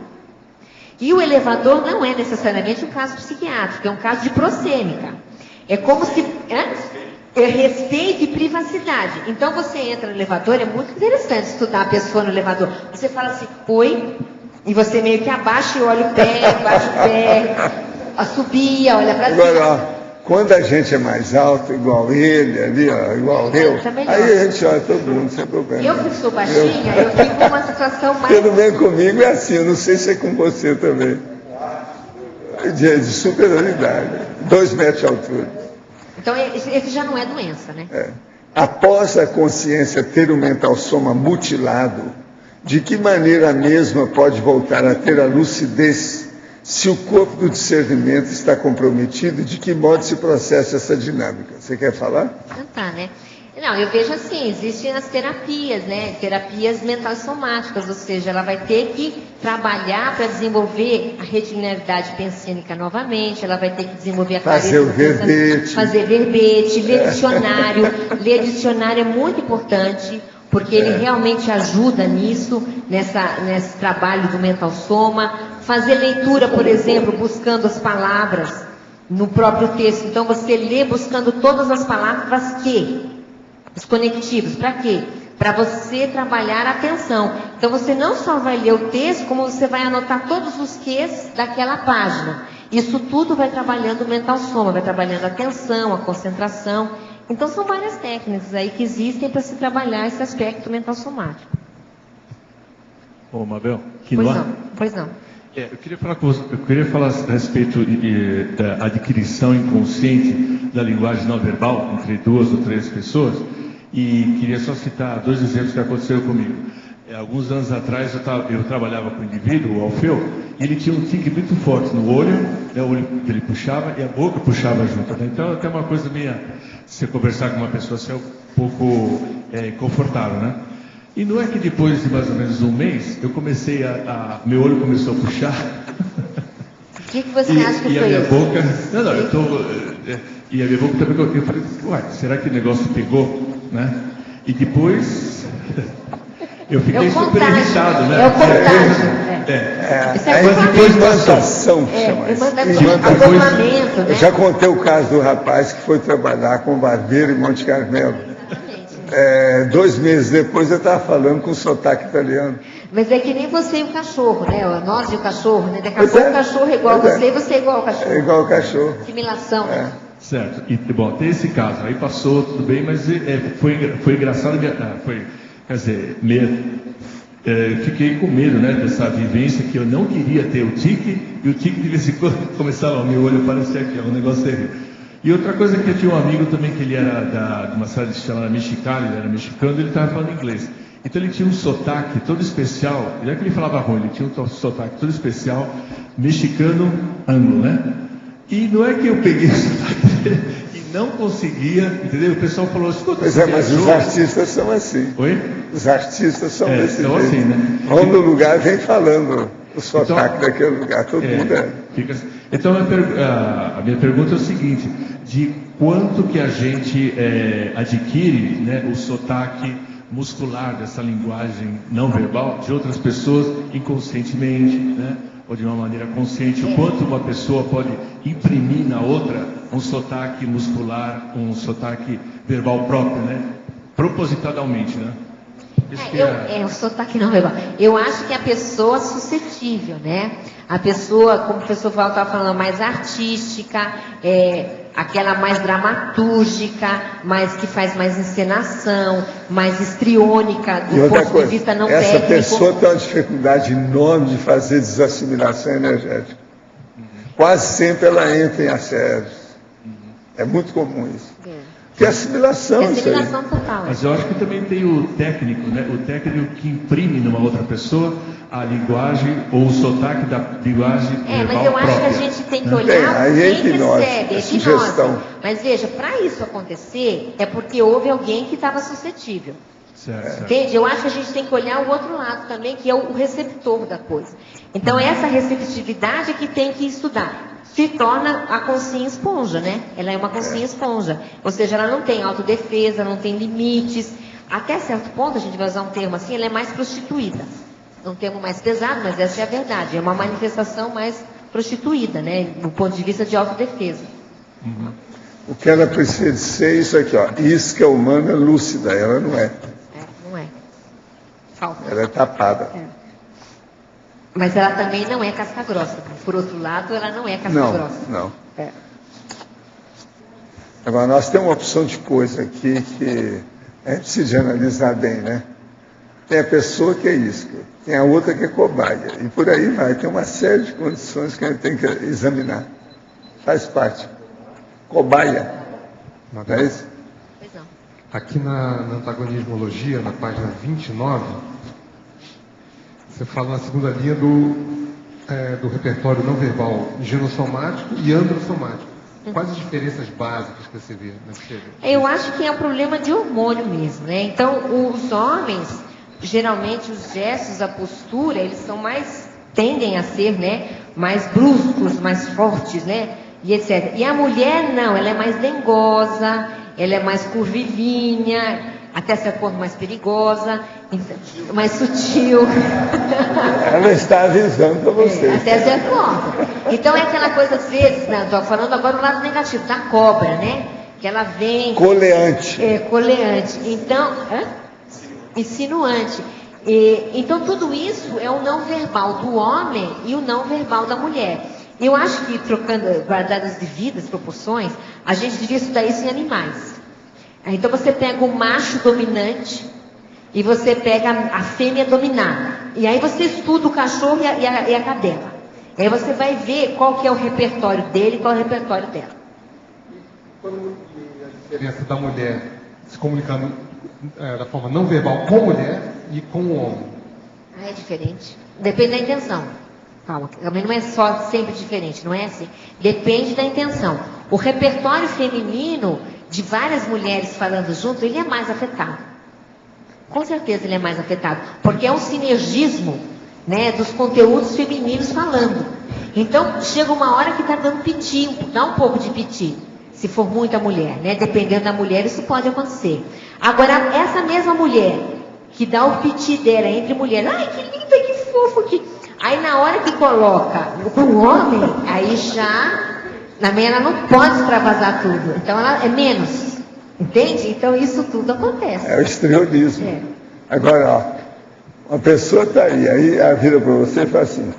E o elevador não é necessariamente um caso psiquiátrico, é um caso de prosêmica. É como se... É respeito e privacidade. Então você entra no elevador, é muito interessante estudar a pessoa no elevador. Você fala assim, oi, e você meio que abaixa e olha o pé, abaixa o pé, assobia, olha para cima. Agora, quando a gente é mais alto, igual ele ali, ó, igual eu, aí a gente olha todo mundo sem problema. Eu que sou baixinha, eu fico numa situação mais... Tudo bem comigo é assim, eu não sei se é com você também. De superioridade, 2 metros de altura. Então, esse já não é doença, né? Após a consciência ter o mental soma mutilado, de que maneira a mesma pode voltar a ter a lucidez se o corpo do discernimento está comprometido? De que modo se processa essa dinâmica? Você quer falar? Tá, né? Não, eu vejo assim, existem as terapias, né? Terapias mentais somáticas, ou seja, ela vai ter que trabalhar para desenvolver a retilinearidade pensênica novamente, ela vai ter que desenvolver a clareza. Fazer o verbete. Fazer verbete, ler dicionário. Ler dicionário é muito importante, porque ele realmente ajuda nisso, nesse trabalho do mental soma. Fazer leitura, por exemplo, buscando as palavras no próprio texto. Então, você lê buscando todas as palavras os conectivos, para quê? Para você trabalhar a atenção. Então você não só vai ler o texto, como você vai anotar todos os quês daquela página. Isso tudo vai trabalhando o mental soma, vai trabalhando a atenção, a concentração. Então são várias técnicas aí que existem para se trabalhar esse aspecto mental somático. Ô, Mabel, Pois não. Eu queria falar com você, eu queria falar a respeito da adquisição inconsciente da linguagem não verbal entre 2 ou 3 pessoas, e queria só citar 2 exemplos que aconteceram comigo. Alguns anos atrás eu trabalhava com um indivíduo, o Alfeu, e ele tinha um tique muito forte no olho, né, o olho dele puxava e a boca puxava junto. Né? Então até uma coisa meia, se você conversar com uma pessoa assim, é um pouco inconfortável, né? E não é que depois de mais ou menos um mês, eu comecei meu olho começou a puxar. O que você acha que e foi a minha isso? boca... E a minha boca também... Eu falei, uai, será que o negócio pegou? Né? E depois... eu fiquei super irritado, né? É o contágio. Implantação, chama isso. Acoplamento, né? Eu já contei o caso do rapaz que foi trabalhar com barbeiro em Monte Carmelo. 2 meses depois eu estava falando com sotaque italiano. Mas é que nem você e o cachorro, né? Nós e o cachorro, né? Daqui a pouco o cachorro é igual a você e você é igual ao cachorro. É igual ao cachorro. Assimilação, né? Certo. E, bom, tem esse caso. Aí passou, tudo bem, mas foi engraçado. Quer dizer, fiquei com medo, né? Dessa vivência que eu não queria ter o tique, e o tique de vez em quando começava, o meu olho parecia que é um negócio terrível. E outra coisa que eu tinha um amigo também, que ele era de uma cidade chamada Mexicali, ele era mexicano, ele estava falando inglês. Então ele tinha um sotaque todo especial, já que ele falava ruim, ele tinha um sotaque todo especial, mexicano anglo, né? E não é que eu peguei o sotaque dele e não conseguia, entendeu? O pessoal falou, escuta, pois é, mas os artistas são assim. Oi? Os artistas são desse jeito. Assim, né? Vão no lugar vem falando o sotaque daquele lugar, todo mundo é. Então a minha pergunta é o seguinte, de quanto que a gente adquire, né, o sotaque muscular dessa linguagem não verbal de outras pessoas inconscientemente, né, ou de uma maneira consciente, o quanto uma pessoa pode imprimir na outra um sotaque muscular, um sotaque verbal próprio, né, propositadamente, né? O sotaque não verbal. Eu acho que a pessoa suscetível, né? A pessoa, como o professor Val estava falando, mais artística, aquela mais dramatúrgica, mais que faz mais encenação, mais histriônica, do ponto de vista não técnico. Essa pessoa tem uma dificuldade enorme de fazer desassimilação energética. Quase sempre ela entra em assédios. É muito comum isso. Que assimilação, assimilação total. Mas eu acho que também tem o técnico, né? O técnico que imprime numa outra pessoa a linguagem ou o sotaque da linguagem verbal mas eu acho própria. que a gente tem que olhar quem recebe, sugestão. Mas veja, para isso acontecer, é porque houve alguém que estava suscetível. Certo. Entende? Eu acho que a gente tem que olhar o outro lado também, que é o receptor da coisa. Então, essa receptividade é que tem que estudar. Se torna a consciência esponja, né? Ela é uma consciência esponja. Ou seja, ela não tem autodefesa, não tem limites. Até certo ponto, a gente vai usar um termo assim, ela é mais prostituída. É um termo mais pesado, mas essa é a verdade. É uma manifestação mais prostituída, né? Do ponto de vista de autodefesa. Uhum. O que ela precisa ser isso aqui, ó. Isca humana lúcida, ela não é. Não é. Falta. Ela é tapada. Mas ela também não é casca grossa. Por outro lado, ela não é casca grossa. Não. Agora, nós temos uma opção de coisa aqui que a gente precisa analisar bem, né? Tem a pessoa que é isca, tem a outra que é cobaia. E por aí vai. Tem uma série de condições que a gente tem que examinar. Faz parte. Cobaia. Não é isso? Pois não. Aqui na antagonismologia, na página 29... Você fala na segunda linha do repertório não verbal genossomático e androssomático. Quais as diferenças básicas que você vê? Eu acho que é um problema de hormônio mesmo, né? Então, os homens, geralmente os gestos, a postura, eles são tendem a ser, né, mais bruscos, mais fortes, né? E etc. E a mulher não, ela é mais dengosa, ela é mais curvilinha, até certo ponto mais perigosa, mais sutil. Ela está avisando para você. Até certo ponto. Então é aquela coisa, às vezes, né, estou falando agora do lado negativo, da cobra, né? Que ela vem... Coleante. Coleante. Então, insinuante. Então tudo isso é o não verbal do homem e o não verbal da mulher. Eu acho que, guardadas as devidas proporções, a gente devia estudar isso em animais. Então você pega o macho dominante e você pega a fêmea dominada. E aí você estuda o cachorro e a cadela. E aí você vai ver qual que é o repertório dele e qual é o repertório dela. Quando a diferença da mulher se comunicando da forma não verbal com a mulher e com o homem? É diferente. Depende da intenção. Calma, também não é só sempre diferente, não é assim. Depende da intenção. O repertório feminino de várias mulheres falando junto, ele é mais afetado. Com certeza ele é mais afetado, porque é um sinergismo, né, dos conteúdos femininos falando. Então, chega uma hora que está dando piti, dá um pouco de piti, se for muita mulher, né? Dependendo da mulher, isso pode acontecer. Agora, essa mesma mulher que dá o piti dela entre mulheres, ai, que linda, que fofo, que... Aí, na hora que coloca com o homem, aí já... Também ela não pode extravasar tudo. Então ela é menos. Entende? Então isso tudo acontece. É o histrionismo. Agora, ó, uma pessoa está aí ela vira para você e fala assim.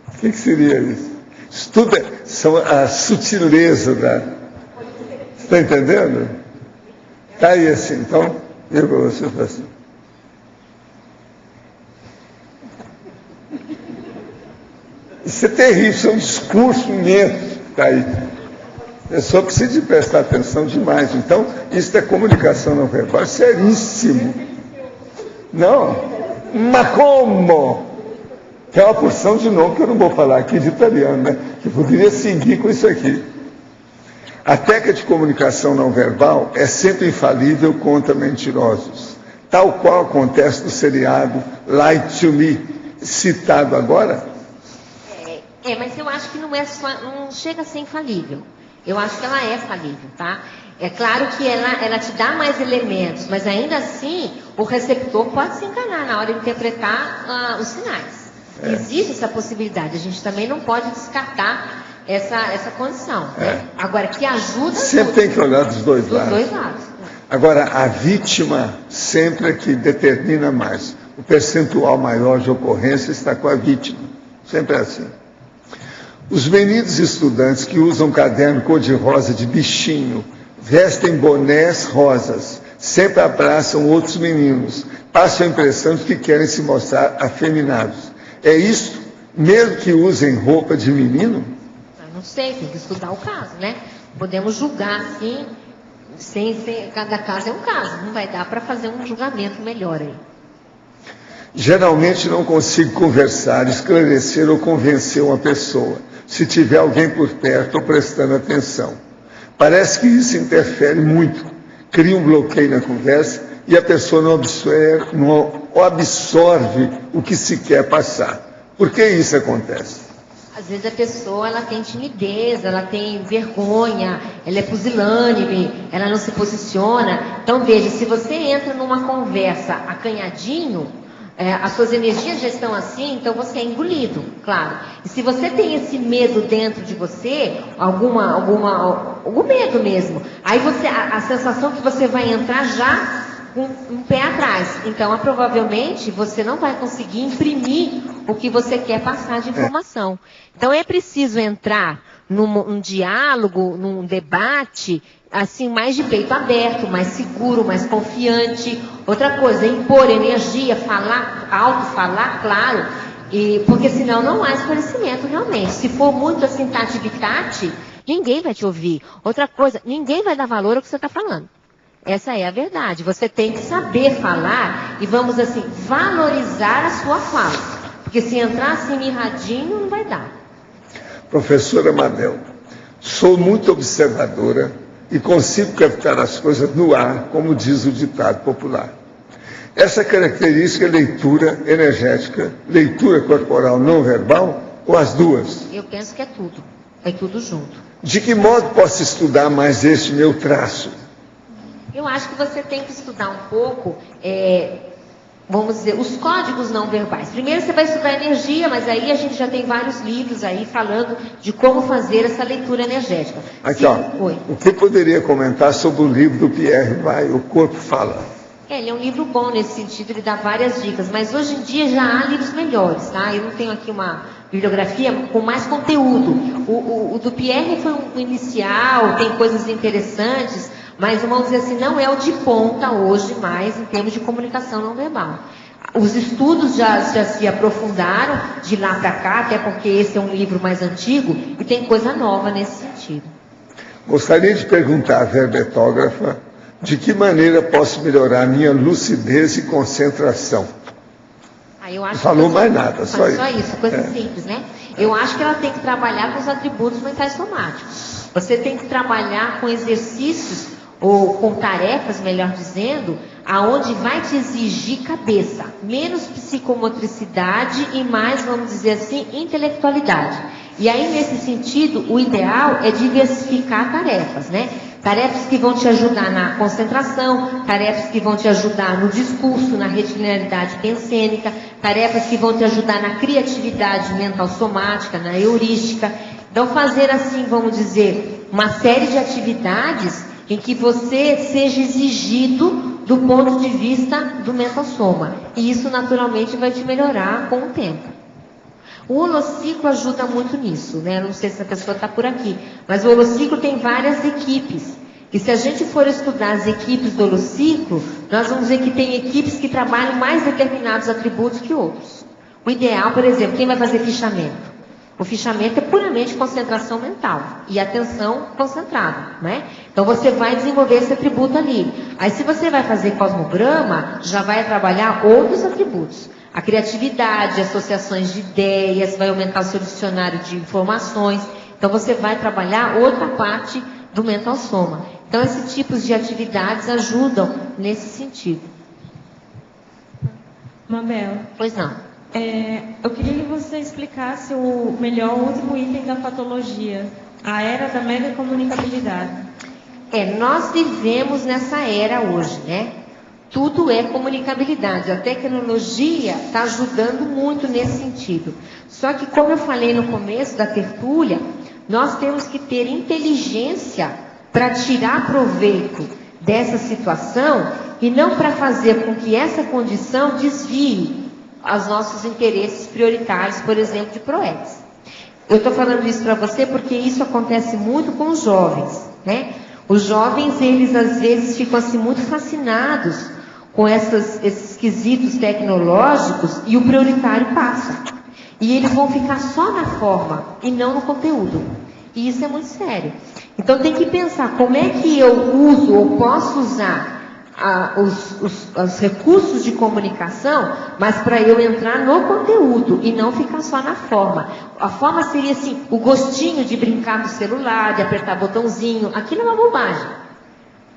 O que seria isso? Isso tudo são a sutileza da. Você está entendendo? Está aí assim, então, vira para você e fala assim. Isso é terrível, isso é um discurso imenso que está aí. A pessoa precisa de prestar atenção demais. Então, isso é comunicação não verbal, seríssimo. Não, ma como? Que é uma porção de nome que eu não vou falar aqui de italiano, né? Que poderia seguir com isso aqui. A técnica de comunicação não verbal é sempre infalível contra mentirosos. Tal qual acontece no seriado Lie to Me, citado agora. Mas eu acho que não chega a ser infalível. Eu acho que ela é falível, tá? É claro que ela te dá mais elementos, mas ainda assim o receptor pode se enganar na hora de interpretar os sinais. Existe essa possibilidade, a gente também não pode descartar essa condição. Né? Agora, que ajuda... Sempre tem que olhar dos dois lados. Dos dois lados. Agora, a vítima sempre é que determina mais. O percentual maior de ocorrência está com a vítima. Sempre é assim. Os meninos estudantes que usam caderno cor-de-rosa de bichinho, vestem bonés rosas, sempre abraçam outros meninos, passam a impressão de que querem se mostrar afeminados. É isso? Mesmo que usem roupa de menino? Eu não sei, tem que estudar o caso, né? Podemos julgar assim, cada caso é um caso, não vai dar para fazer um julgamento melhor aí. Geralmente não consigo conversar, esclarecer ou convencer uma pessoa, se tiver alguém por perto ou prestando atenção. Parece que isso interfere muito, cria um bloqueio na conversa e a pessoa não absorve o que se quer passar. Por que isso acontece? Às vezes a pessoa ela tem timidez, ela tem vergonha, ela é pusilânime, ela não se posiciona. Então veja, se você entra numa conversa acanhadinho, as suas energias já estão assim, então você é engolido, claro. E se você tem esse medo dentro de você, algum medo mesmo, aí a sensação que você vai entrar já com um pé atrás. Então, provavelmente, você não vai conseguir imprimir o que você quer passar de informação. Então, é preciso entrar num diálogo, num debate, assim, mais de peito aberto, mais seguro, mais confiante. Outra coisa, impor energia, falar alto, falar claro, porque senão não há esclarecimento realmente. Se for muito assim, tati-bitati, ninguém vai te ouvir. Outra coisa, ninguém vai dar valor ao que você está falando. Essa é a verdade. Você tem que saber falar e, vamos assim, valorizar a sua fala. Porque se entrar assim mirradinho, não vai dar. Professora Mabel, sou muito observadora e consigo captar as coisas no ar, como diz o ditado popular. Essa característica é leitura energética, leitura corporal não verbal, ou as duas? Eu penso que é tudo. É tudo junto. De que modo posso estudar mais este meu traço? Eu acho que você tem que estudar um pouco, vamos dizer, os códigos não verbais. Primeiro você vai estudar energia, mas aí a gente já tem vários livros aí falando de como fazer essa leitura energética. Aqui, o que poderia comentar sobre o livro do Pierre Vai, O Corpo Fala? Ele é um livro bom nesse sentido, ele dá várias dicas, mas hoje em dia já há livros melhores, tá? Eu não tenho aqui uma bibliografia com mais conteúdo. O do Pierre foi um inicial, tem coisas interessantes, mas vamos dizer assim, não é o de ponta hoje mais em termos de comunicação não verbal. Os estudos já se aprofundaram de lá para cá, até porque esse é um livro mais antigo e tem coisa nova nesse sentido. Gostaria de perguntar à verbetógrafa de que maneira posso melhorar minha lucidez e concentração. Eu acho não falou mais nada, só isso. Só isso, coisa simples, né? Eu acho que ela tem que trabalhar com os atributos mentais somáticos. Você tem que trabalhar com exercícios ou com tarefas, melhor dizendo, aonde vai te exigir cabeça, menos psicomotricidade e mais, vamos dizer assim, intelectualidade. E aí, nesse sentido, o ideal é diversificar tarefas, né? Tarefas que vão te ajudar na concentração, tarefas que vão te ajudar no discurso, na retinalidade pensênica, tarefas que vão te ajudar na criatividade mental somática, na heurística. Então, fazer assim, vamos dizer, uma série de atividades em que você seja exigido do ponto de vista do mental soma. E isso, naturalmente, vai te melhorar com o tempo. O holociclo ajuda muito nisso, né? Não sei se a pessoa está por aqui, mas o holociclo tem várias equipes. E se a gente for estudar as equipes do holociclo, nós vamos ver que tem equipes que trabalham mais determinados atributos que outros. O ideal, por exemplo, quem vai fazer fichamento? O fichamento é puramente concentração mental e atenção concentrada, né? Então você vai desenvolver esse atributo ali. Aí se você vai fazer cosmograma, já vai trabalhar outros atributos. A criatividade, associações de ideias, vai aumentar o seu dicionário de informações. Então você vai trabalhar outra parte do mental soma. Então esses tipos de atividades ajudam nesse sentido. Mabel. Pois não. Eu queria que você explicasse o último item da patologia, a era da megacomunicabilidade. Nós vivemos nessa era hoje, né? Tudo é comunicabilidade. A tecnologia está ajudando muito nesse sentido. Só que, como eu falei no começo da tertúlia, nós temos que ter inteligência para tirar proveito dessa situação e não para fazer com que essa condição desvie aos nossos interesses prioritários, por exemplo, de PROEX. Eu estou falando isso para você porque isso acontece muito com os jovens, né? Os jovens, eles às vezes ficam assim muito fascinados com esses quesitos tecnológicos e o prioritário passa. E eles vão ficar só na forma e não no conteúdo. E isso é muito sério. Então tem que pensar como é que eu uso ou posso usar os recursos de comunicação, mas para eu entrar no conteúdo e não ficar só na forma. A forma seria assim, o gostinho de brincar no celular, de apertar botãozinho. Aquilo é uma bobagem.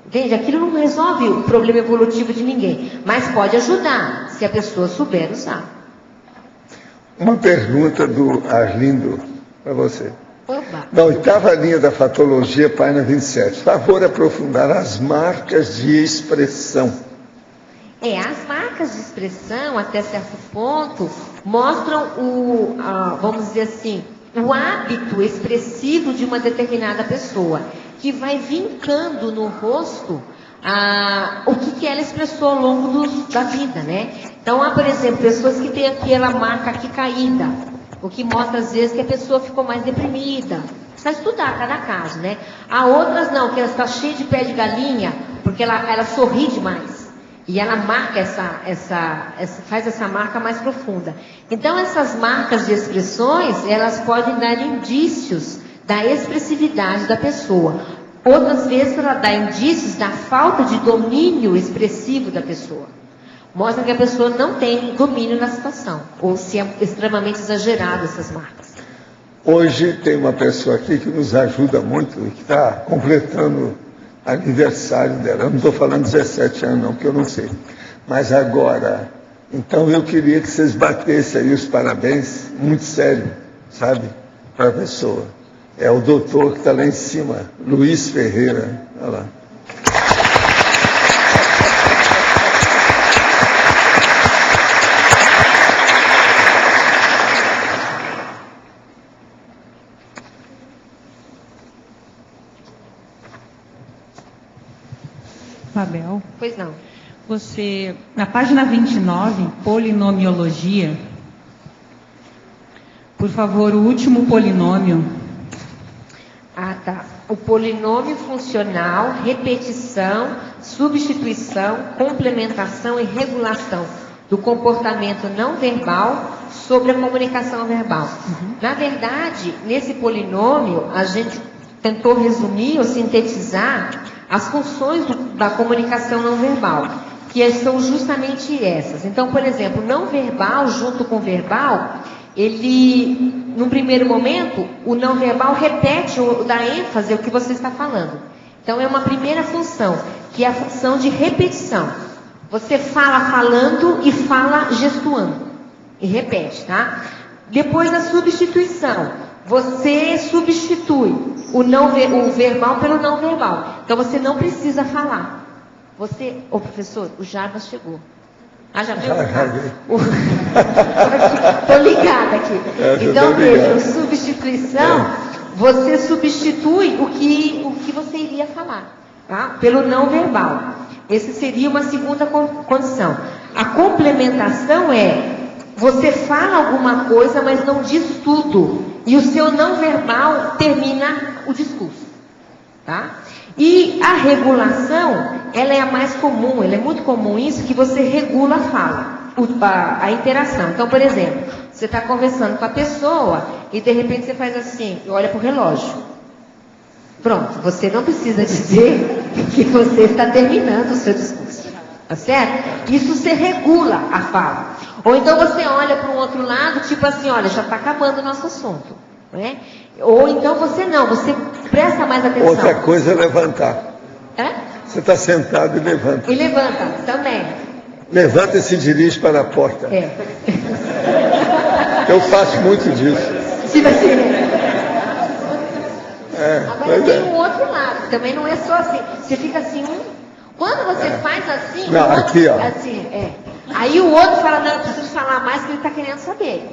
Entende? Aquilo não resolve o problema evolutivo de ninguém, mas pode ajudar, se a pessoa souber usar. Uma pergunta do Arlindo para você. Opa. Na 8ª linha da fatologia, página 27. Favor aprofundar as marcas de expressão. As marcas de expressão, até certo ponto, mostram vamos dizer assim, o hábito expressivo de uma determinada pessoa, que vai vincando no rosto o que ela expressou ao longo da vida, né? Então, há, por exemplo, pessoas que têm aquela marca aqui caída, o que mostra, às vezes, que a pessoa ficou mais deprimida. Precisa estudar cada caso, né? Há outras não, que ela está cheia de pé de galinha, porque ela sorri demais. E ela marca faz essa marca mais profunda. Então, essas marcas de expressões, elas podem dar indícios da expressividade da pessoa. Outras vezes, ela dá indícios da falta de domínio expressivo da pessoa. Mostra que a pessoa não tem domínio na situação, ou se é extremamente exagerado essas marcas. Hoje tem uma pessoa aqui que nos ajuda muito, que está completando aniversário dela. Eu não estou falando 17 anos não, porque eu não sei. Mas agora, então eu queria que vocês batessem aí os parabéns, muito sério, sabe, para a pessoa. É o doutor que está lá em cima, Luiz Ferreira. Olha lá. Mabel. Pois não. Você, na página 29, polinomiologia, por favor, o último polinômio. Tá. O polinômio funcional, repetição, substituição, complementação e regulação do comportamento não verbal sobre a comunicação verbal. Na verdade, nesse polinômio, a gente tentou resumir ou sintetizar as funções da comunicação não verbal, que são justamente essas. Então, por exemplo, não verbal junto com verbal, ele, num primeiro momento, o não verbal repete ou dá ênfase ao que você está falando. Então, é uma primeira função, que é a função de repetição. Você fala falando e fala gestuando. E repete, tá? Depois da substituição, você substitui o verbal pelo não verbal. Então, você não precisa falar. Professor, o Jarbas chegou. Já veio? Estou ligada aqui. Então, veja, substituição, você substitui o que você iria falar, tá? Pelo não verbal. Essa seria uma segunda condição. A complementação você fala alguma coisa, mas não diz tudo. E o seu não verbal termina o discurso, tá? E a regulação, ela é a mais comum, ela é muito comum isso, que você regula a fala, a interação. Então, por exemplo, você está conversando com a pessoa e de repente você faz assim, e olha para o relógio. Pronto, você não precisa dizer que você está terminando o seu discurso. Tá certo? Isso você regula a fala. Ou então você olha para um outro lado, tipo assim, olha, já está acabando o nosso assunto. Né? Ou então você presta mais atenção. Outra coisa é levantar. É? Você está sentado e levanta. E levanta também. Levanta e se dirige para a porta. É. Eu faço muito disso. Tipo assim. Agora tem um outro lado, também não é só assim. Você fica assim, quando você faz assim, não, aqui, ó. Assim, aí o outro fala, não, eu preciso falar mais que ele está querendo saber.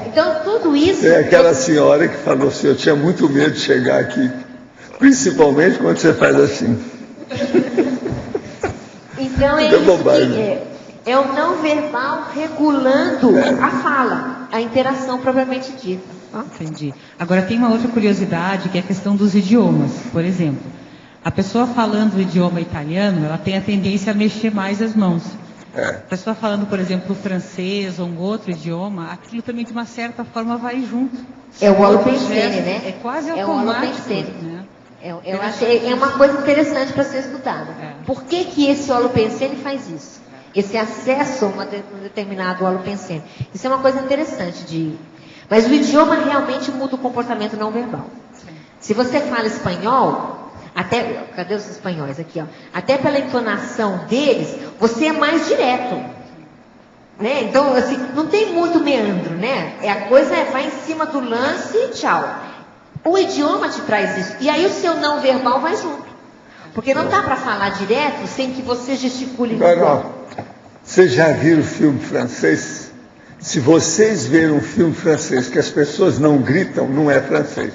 Então tudo isso. Tem aquela senhora que falou assim, eu tinha muito medo de chegar aqui. Principalmente quando você faz assim. Então é o não verbal regulando a fala, a interação propriamente dita. Entendi. Agora tem uma outra curiosidade, que é a questão dos idiomas. Por exemplo, a pessoa falando o idioma italiano, ela tem a tendência a mexer mais as mãos. A pessoa falando, por exemplo, o francês ou um outro idioma, aquilo também de uma certa forma vai junto. É o holopensene, né? É quase automático. Né? Eu achei, é uma coisa interessante para ser estudada. Por que esse holopensene faz isso? Esse acesso a um determinado holopensene. Isso é uma coisa interessante de... Mas o idioma realmente muda o comportamento não verbal. Se você fala espanhol, cadê os espanhóis aqui, ó? Até pela entonação deles, você é mais direto. Né? Então, assim, não tem muito meandro, né? A coisa vai em cima do lance e tchau. O idioma te traz isso. E aí o seu não verbal vai junto. Porque não dá para falar direto sem que você gesticule igual. Vocês já viram o filme francês? Se vocês verem um filme francês que as pessoas não gritam, não é francês.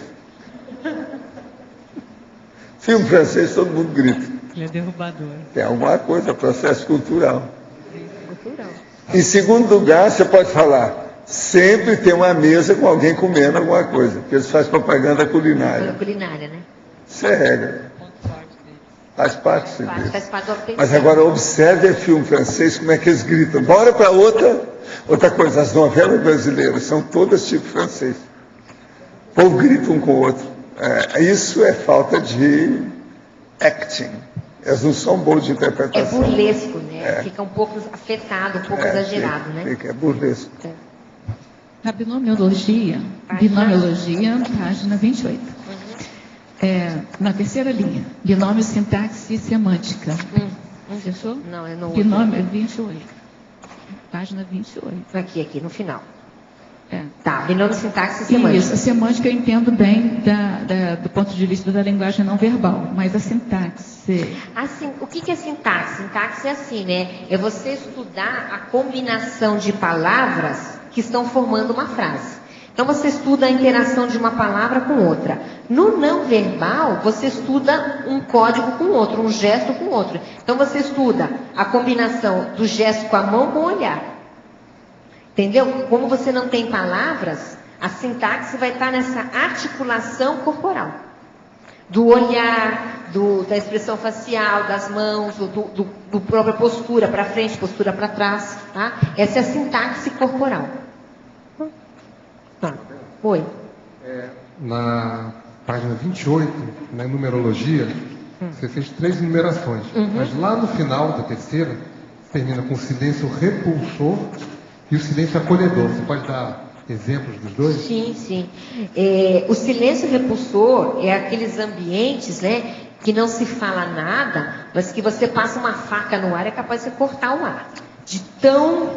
Filme francês, todo mundo grita. Ele é derrubador. Tem alguma coisa, processo cultural. Em segundo lugar, você pode falar, sempre tem uma mesa com alguém comendo alguma coisa, porque eles fazem propaganda culinária. Culinária, né? Isso é regra. Faz parte disso. Faz parte do Mas agora observe o filme francês, como é que eles gritam. Bora para outra coisa, as novelas brasileiras são todas tipo francês. O povo grita um com o outro. Isso é falta de acting. Eles não são bons de interpretação. É burlesco, né? Fica um pouco afetado, um pouco exagerado, né? É burlesco. Na binomiologia, página 28. Na terceira linha, binômio, sintaxe e semântica. Fechou? Não, é no binômio 28. Página 28. Aqui, no final. Tá, binômio, sintaxe e semântica. Isso, a semântica eu entendo bem do ponto de vista da linguagem não verbal, mas a sintaxe... O que é sintaxe? Sintaxe é assim, né? É você estudar a combinação de palavras que estão formando uma frase. Então você estuda a interação de uma palavra com outra. No não verbal, você estuda um código com outro, um gesto com outro. Então você estuda a combinação do gesto com a mão com o olhar. Entendeu? Como você não tem palavras, a sintaxe vai estar nessa articulação corporal. Do olhar, da expressão facial, das mãos, do própria postura para frente, postura para trás. Tá? Essa é a sintaxe corporal. Oi. Na página 28, na numerologia, você fez 3 numerações. Mas lá no final da terceira, termina com o silêncio repulsor e o silêncio acolhedor. Você pode dar exemplos dos dois? Sim. O silêncio repulsor é aqueles ambientes, né, que não se fala nada, mas que você passa uma faca no ar e é capaz de você cortar o ar. De tão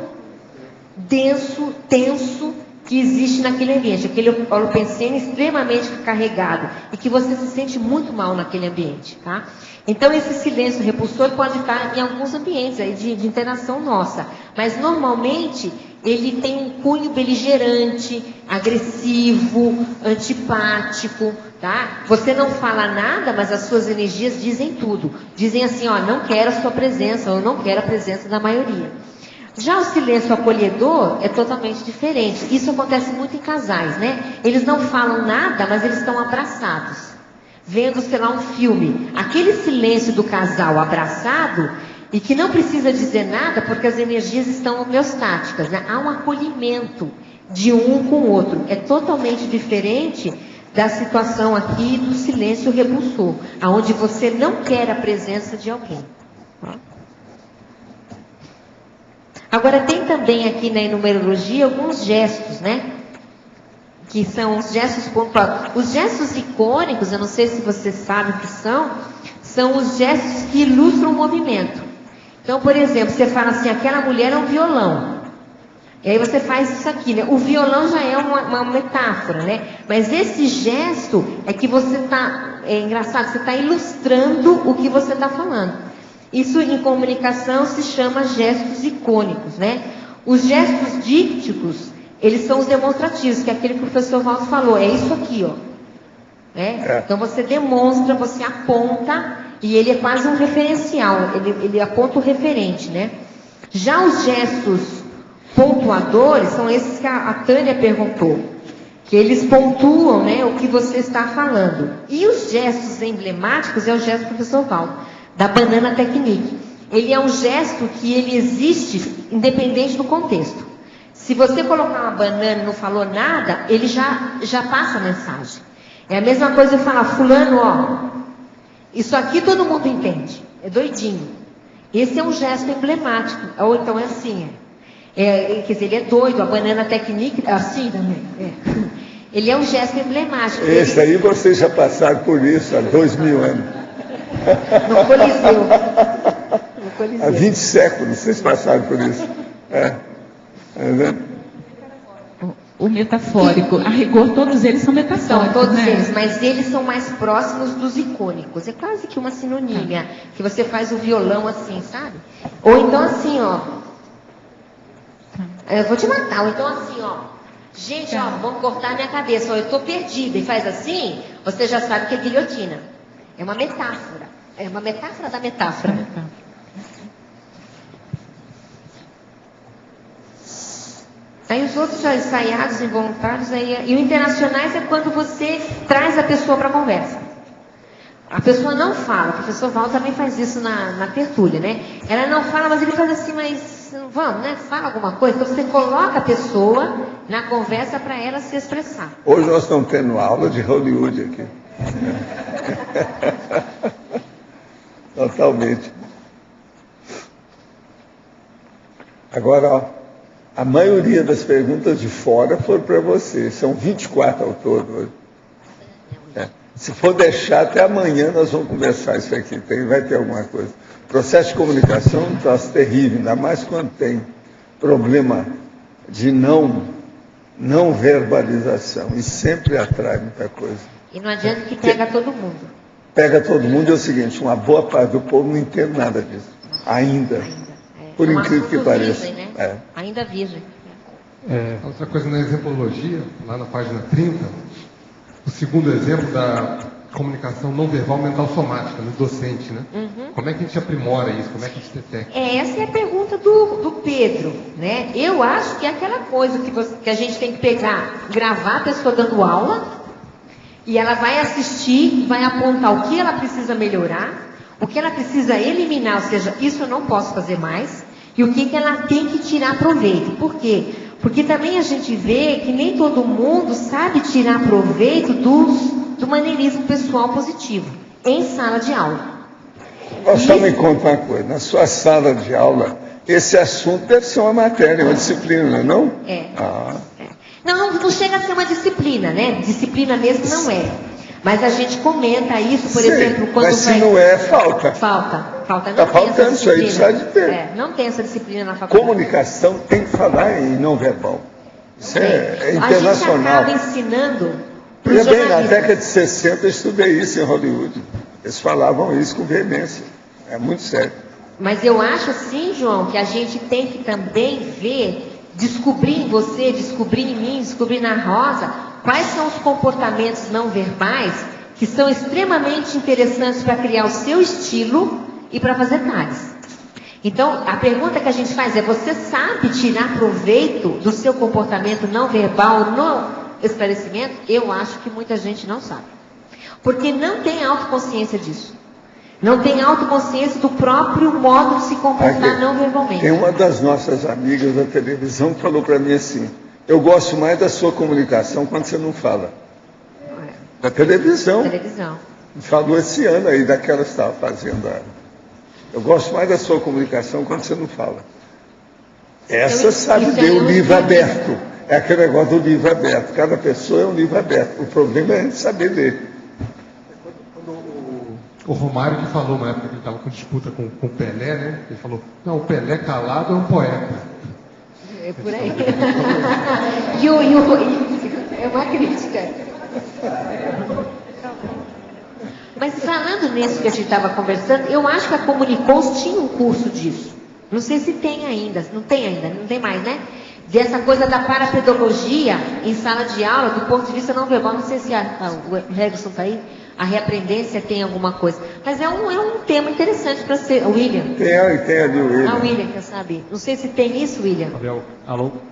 denso, tenso que existe naquele ambiente, aquele holopensene extremamente carregado e que você se sente muito mal naquele ambiente, tá? Então esse silêncio repulsor pode estar em alguns ambientes aí de interação nossa, mas normalmente ele tem um cunho beligerante, agressivo, antipático, tá? Você não fala nada, mas as suas energias dizem tudo. Dizem assim, ó, não quero a sua presença, ou não quero a presença da maioria. Já o silêncio acolhedor é totalmente diferente. Isso acontece muito em casais, né? Eles não falam nada, mas eles estão abraçados. Vendo, sei lá, um filme. Aquele silêncio do casal abraçado e que não precisa dizer nada porque as energias estão homeostáticas, né? Há um acolhimento de um com o outro. É totalmente diferente da situação aqui do silêncio repulsor, aonde você não quer a presença de alguém. Agora, tem também aqui na numerologia alguns gestos, né? Que são os gestos pontuais. Os gestos icônicos, eu não sei se você sabe o que são os gestos que ilustram o movimento. Então, por exemplo, você fala assim, aquela mulher é um violão. E aí você faz isso aqui, né? O violão já é uma metáfora, né? Mas esse gesto é que você está, é engraçado, você está ilustrando o que você está falando. Isso em comunicação se chama gestos icônicos, né? Os gestos dípticos, eles são os demonstrativos, que é aquele que o professor Walter falou, é isso aqui, ó. Então você demonstra, você aponta, e ele é quase um referencial, ele aponta o referente, né? Já os gestos pontuadores são esses que a Tânia perguntou, que eles pontuam, né, o que você está falando. E os gestos emblemáticos é o gesto do professor Walter, da banana technique. Ele é um gesto que ele existe independente do contexto. Se você colocar uma banana e não falou nada, ele já passa a mensagem. É a mesma coisa eu falar, fulano, ó, isso aqui todo mundo entende, é doidinho. Esse é um gesto emblemático, ou então é assim, quer dizer, ele é doido, a banana technique, assim também. Ele é um gesto emblemático. Esse aí vocês já passaram por isso há 2000 anos. No Coliseu. Há 20 séculos vocês passaram por isso. O metafórico, a rigor todos eles são metafóricos. São todos né? eles, mas eles são mais próximos dos icônicos. É quase que uma sinonímia, que você faz o violão assim, sabe? Ou então assim, ó. Eu vou te matar. Ou então assim, ó. Gente, ó, vamos cortar minha cabeça. Ó, eu tô perdida. E faz assim, você já sabe que é guilhotina. É uma metáfora. É uma metáfora da metáfora. Aí os outros já ensaiados, involuntários, e o internacionais é quando você traz a pessoa para a conversa. A pessoa não fala, o professor Val também faz isso na tertúlia, né? Ela não fala, mas ele faz assim, mas vamos, né? Fala alguma coisa. Então você coloca a pessoa na conversa para ela se expressar. Hoje nós estamos tendo aula de Hollywood aqui. Totalmente. Agora, ó, a maioria das perguntas de fora foram para você. São 24 ao todo hoje. Se for deixar até amanhã, nós vamos conversar isso aqui. Vai ter alguma coisa. Processo de comunicação é um troço terrível, ainda mais quando tem problema de não verbalização. E sempre atrai muita coisa. E não adianta que pega todo mundo. Pega todo mundo é o seguinte, uma boa parte do povo não entende nada disso. Ainda. Por incrível que pareça. Virgem, né? Ainda virgem. Outra coisa na exempologia, lá na página 30, o segundo exemplo da comunicação não verbal mental somática, no docente, né? Uhum. Como é que a gente aprimora isso? Como é que a gente detecta? Essa é a pergunta do Pedro, né? Eu acho que é aquela coisa que a gente tem que pegar, gravar a pessoa dando aula, e ela vai assistir, vai apontar o que ela precisa melhorar, o que ela precisa eliminar, ou seja, isso eu não posso fazer mais, e o que ela tem que tirar proveito. Por quê? Porque também a gente vê que nem todo mundo sabe tirar proveito do maneirismo pessoal positivo, em sala de aula. Só me conta uma coisa, na sua sala de aula, esse assunto deve ser uma matéria, uma disciplina, não? Não chega a ser uma disciplina, né? Disciplina mesmo não é. Mas a gente comenta isso, por exemplo, quando mas se não é, falta. Falta. Está faltando isso aí, precisa de ter. Não tem essa disciplina na faculdade. Comunicação tem que falar em não verbal. Isso é internacional. A gente acaba ensinando. E bem, na década de 60 eu estudei isso em Hollywood. Eles falavam isso com veemência. É muito sério. Mas eu acho sim, João, que a gente tem que também ver, descobrir em você, descobrir em mim, descobrir na Rosa, quais são os comportamentos não verbais que são extremamente interessantes para criar o seu estilo e para fazer tags. Então, a pergunta que a gente faz é, você sabe tirar proveito do seu comportamento não verbal no esclarecimento? Eu acho que muita gente não sabe. Porque não tem autoconsciência disso. Não tem autoconsciência do próprio modo de se comportar não verbalmente. Tem uma das nossas amigas da televisão que falou para mim assim, Eu gosto mais da sua comunicação quando você não fala. Da televisão. Televisão. Falou esse ano aí, daquela que você estava fazendo. Eu gosto mais da sua comunicação quando você não fala. Essa sabe ler o livro aberto. É aquele negócio do livro aberto. Cada pessoa é um livro aberto. O problema é a gente saber ler. O Romário que falou na época que ele estava com disputa com o Pelé, né? Ele falou, não, o Pelé calado é um poeta. É por aí. É uma crítica. Mas falando nisso que a gente estava conversando, eu acho que a Comunicons tinha um curso disso. Não sei se tem ainda, não tem mais, né? Dessa coisa da parapedagogia em sala de aula, do ponto de vista não verbal. Não sei se o Regson está aí, a reaprendência tem alguma coisa. Mas é um tema interessante para ser. O William? Tem ali o William. O William quer saber. Não sei se tem isso, William.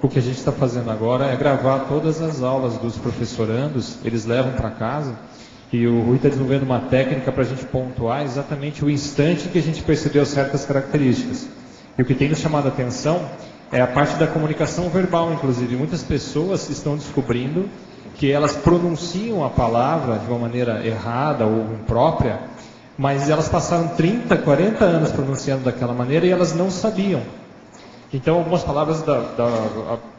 O que a gente está fazendo agora é gravar todas as aulas dos professorandos, eles levam para casa. E o Rui está desenvolvendo uma técnica para a gente pontuar exatamente o instante que a gente percebeu certas características. E o que tem nos chamado a atenção é a parte da comunicação verbal, inclusive. Muitas pessoas estão descobrindo que elas pronunciam a palavra de uma maneira errada ou imprópria, mas elas passaram 30, 40 anos pronunciando daquela maneira e elas não sabiam. Então, algumas palavras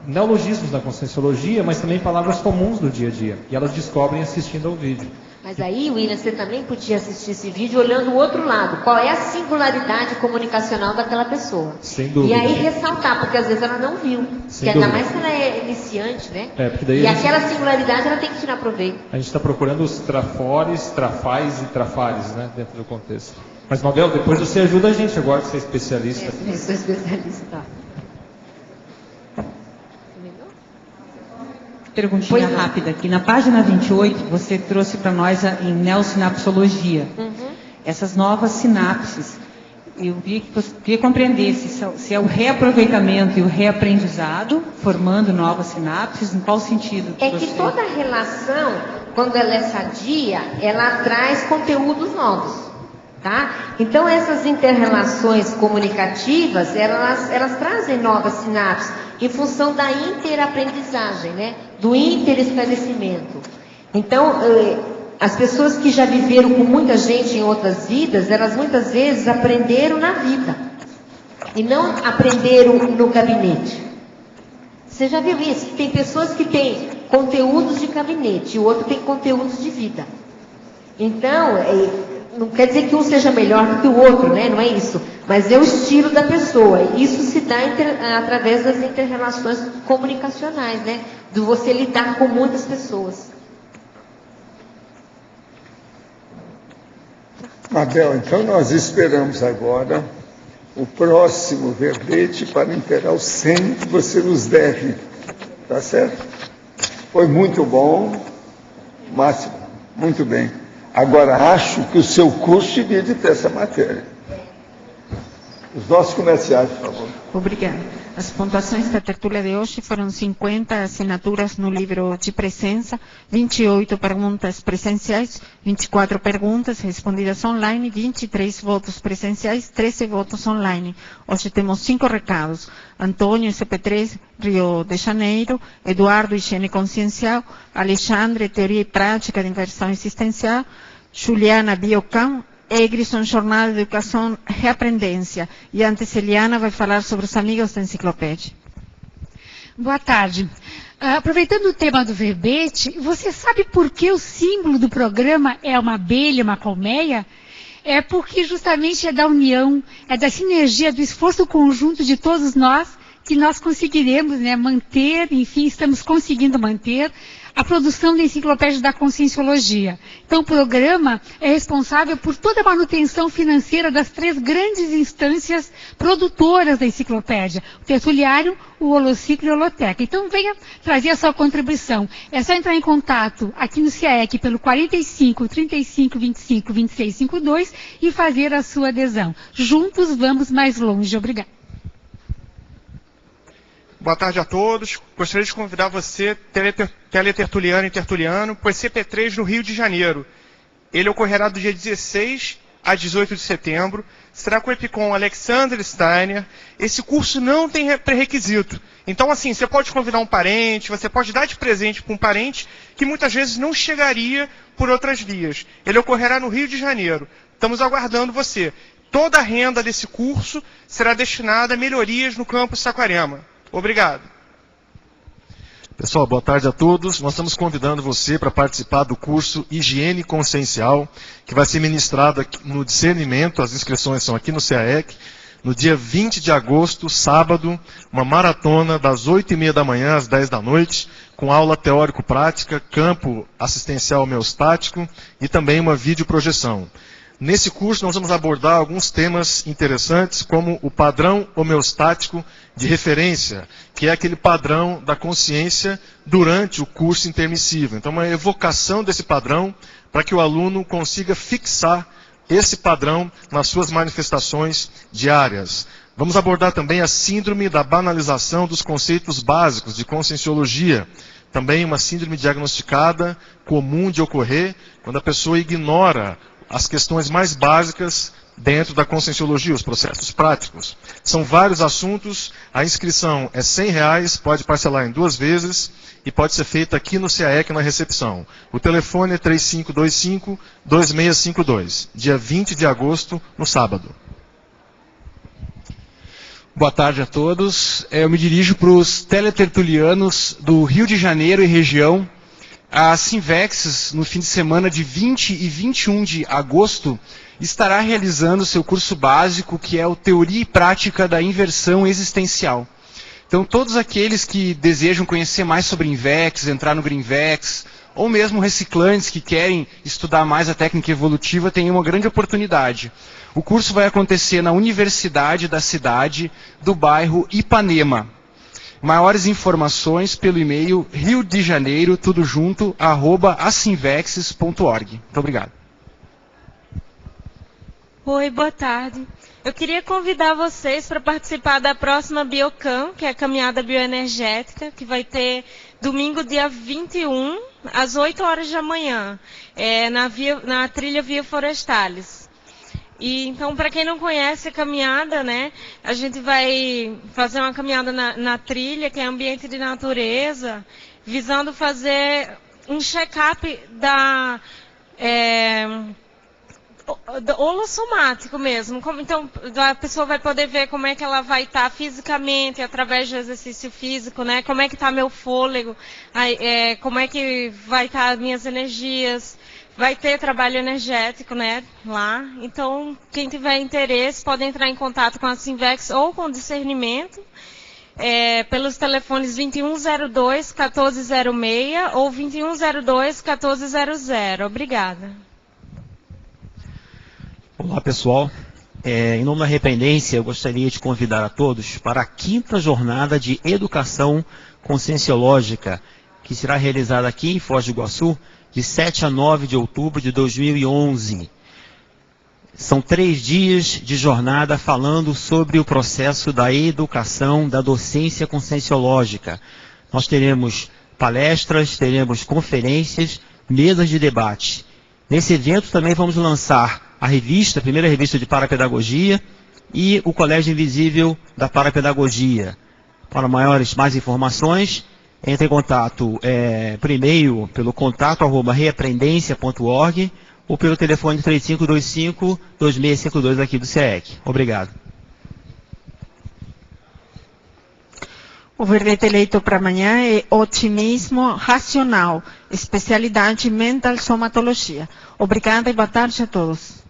neologismos da Conscienciologia, mas também palavras comuns do dia a dia. E elas descobrem assistindo ao vídeo. Mas aí, William, você também podia assistir esse vídeo olhando o outro lado. Qual é a singularidade comunicacional daquela pessoa? Sem dúvida. E aí ressaltar, porque às vezes ela não viu. Porque ainda mais que ela é iniciante, né? Porque daí e aquela singularidade ela tem que tirar proveito. A gente está procurando os trafores, trafais e trafares, né? Dentro do contexto. Mas, Mabel, depois você ajuda a gente agora, que você é especialista. Eu sou especialista, tá. Perguntinha rápida aqui. Na página 28, você trouxe para nós em neossinapsologia essas novas sinapses. Eu queria compreender se é o reaproveitamento e o reaprendizado, formando novas sinapses, em qual sentido? Que toda relação, quando ela é sadia, ela traz conteúdos novos. Tá? Então, essas inter-relações comunicativas, elas trazem novas sinapses em função da interaprendizagem, né? Do interesclarecimento. Então, as pessoas que já viveram com muita gente em outras vidas, elas muitas vezes aprenderam na vida e não aprenderam no gabinete. Você já viu isso? Tem pessoas que têm conteúdos de gabinete e o outro tem conteúdos de vida. Então, não quer dizer que um seja melhor do que o outro, né? Não é isso. Mas é o estilo da pessoa. Isso se dá através das inter-relações comunicacionais, né? De você lidar com muitas pessoas. Mabel, então nós esperamos agora o próximo verbete para inteirar os 100 que você nos deve. Tá certo? Foi muito bom. Máximo, muito bem. Agora, acho que o seu curso devia de ter essa matéria. Os nossos comerciais, por favor. Obrigada. As pontuações da tertúlia de hoje foram 50 assinaturas no livro de presença, 28 perguntas presenciais, 24 perguntas respondidas online, 23 votos presenciais, 13 votos online. Hoje temos 5 recados. Antônio, CP3, Rio de Janeiro, Eduardo, Higiene Consciencial, Alexandre, Teoria e Prática de Inversão Existencial, Juliana, Biocam, Egrison, Jornal de Educação, Reaprendência. E antes, Eliana vai falar sobre os amigos da enciclopédia. Boa tarde. Aproveitando o tema do verbete, você sabe por que o símbolo do programa é uma abelha, uma colmeia? É porque justamente é da união, é da sinergia, do esforço conjunto de todos nós, que nós conseguiremos, né, manter, enfim, estamos conseguindo manter a produção da enciclopédia da Conscienciologia. Então, o programa é responsável por toda a manutenção financeira das 3 grandes instâncias produtoras da enciclopédia, o Tertuliário, o Holociclo e a Holoteca. Então, venha trazer a sua contribuição. É só entrar em contato aqui no CIAEC pelo 45 35 25 26 52 e fazer a sua adesão. Juntos vamos mais longe. Obrigada. Boa tarde a todos. Gostaria de convidar você, teletertuliano e tertuliano, para o CP3 no Rio de Janeiro. Ele ocorrerá do dia 16 a 18 de setembro. Será com o EPICOM Alexander Steiner. Esse curso não tem pré-requisito. Então, assim, você pode convidar um parente, você pode dar de presente para um parente que muitas vezes não chegaria por outras vias. Ele ocorrerá no Rio de Janeiro. Estamos aguardando você. Toda a renda desse curso será destinada a melhorias no campus Saquarema. Obrigado. Pessoal, boa tarde a todos. Nós estamos convidando você para participar do curso Higiene Consciencial, que vai ser ministrado aqui no Discernimento. As inscrições são aqui no CAEC. No dia 20 de agosto, sábado, uma maratona das 8h30 da manhã às 10 da noite, com aula teórico-prática, campo assistencial homeostático e também uma videoprojeção. Nesse curso nós vamos abordar alguns temas interessantes, como o padrão homeostático de referência, que é aquele padrão da consciência durante o curso intermissivo. Então, uma evocação desse padrão para que o aluno consiga fixar esse padrão nas suas manifestações diárias. Vamos abordar também a síndrome da banalização dos conceitos básicos de conscienciologia. Também uma síndrome diagnosticada, comum de ocorrer, quando a pessoa ignora as questões mais básicas dentro da conscienciologia, os processos práticos. São vários assuntos, a inscrição é R$100, pode parcelar em 2 vezes e pode ser feita aqui no CAEC na recepção. O telefone é 3525-2652, dia 20 de agosto, no sábado. Boa tarde a todos. Eu me dirijo para os teletertulianos do Rio de Janeiro e região. A Sinvex, no fim de semana de 20 e 21 de agosto, estará realizando seu curso básico, que é o Teoria e Prática da Inversão Existencial. Então, todos aqueles que desejam conhecer mais sobre Invex, entrar no Greenvex, ou mesmo reciclantes que querem estudar mais a técnica evolutiva, têm uma grande oportunidade. O curso vai acontecer na Universidade da cidade do bairro Ipanema. Maiores informações pelo e-mail riodejaneiro, tudo junto, @asinvexes.org. Muito obrigado. Oi, boa tarde. Eu queria convidar vocês para participar da próxima Biocam, que é a caminhada bioenergética, que vai ter domingo, dia 21, às 8 horas da manhã, na trilha Via Forestales. E, então, para quem não conhece a caminhada, né, a gente vai fazer uma caminhada na trilha, que é ambiente de natureza, visando fazer um check-up do holossomático mesmo. Então, a pessoa vai poder ver como é que ela vai estar fisicamente, através do exercício físico, né, como é que está meu fôlego, como é que vai estar as minhas energias. Vai ter trabalho energético, né, lá. Então, quem tiver interesse pode entrar em contato com a Sinvex ou com o Discernimento, pelos telefones 2102-1406 ou 2102-1400. Obrigada. Olá, pessoal. Em nome da Repreendência, eu gostaria de convidar a todos para a 5ª jornada de Educação Conscienciológica, que será realizada aqui em Foz do Iguaçu, de 7 a 9 de outubro de 2011. São 3 dias de jornada falando sobre o processo da educação, da docência conscienciológica. Nós teremos palestras, teremos conferências, mesas de debate. Nesse evento também vamos lançar a primeira revista de parapedagogia e o Colégio Invisível da Parapedagogia. Para mais informações, entre em contato por e-mail, pelo contato@reaprendência.org ou pelo telefone 3525-2652 aqui do CAEC. Obrigado. O verbete eleito para amanhã é Otimismo Racional, especialidade Mental Somatologia. Obrigada e boa tarde a todos.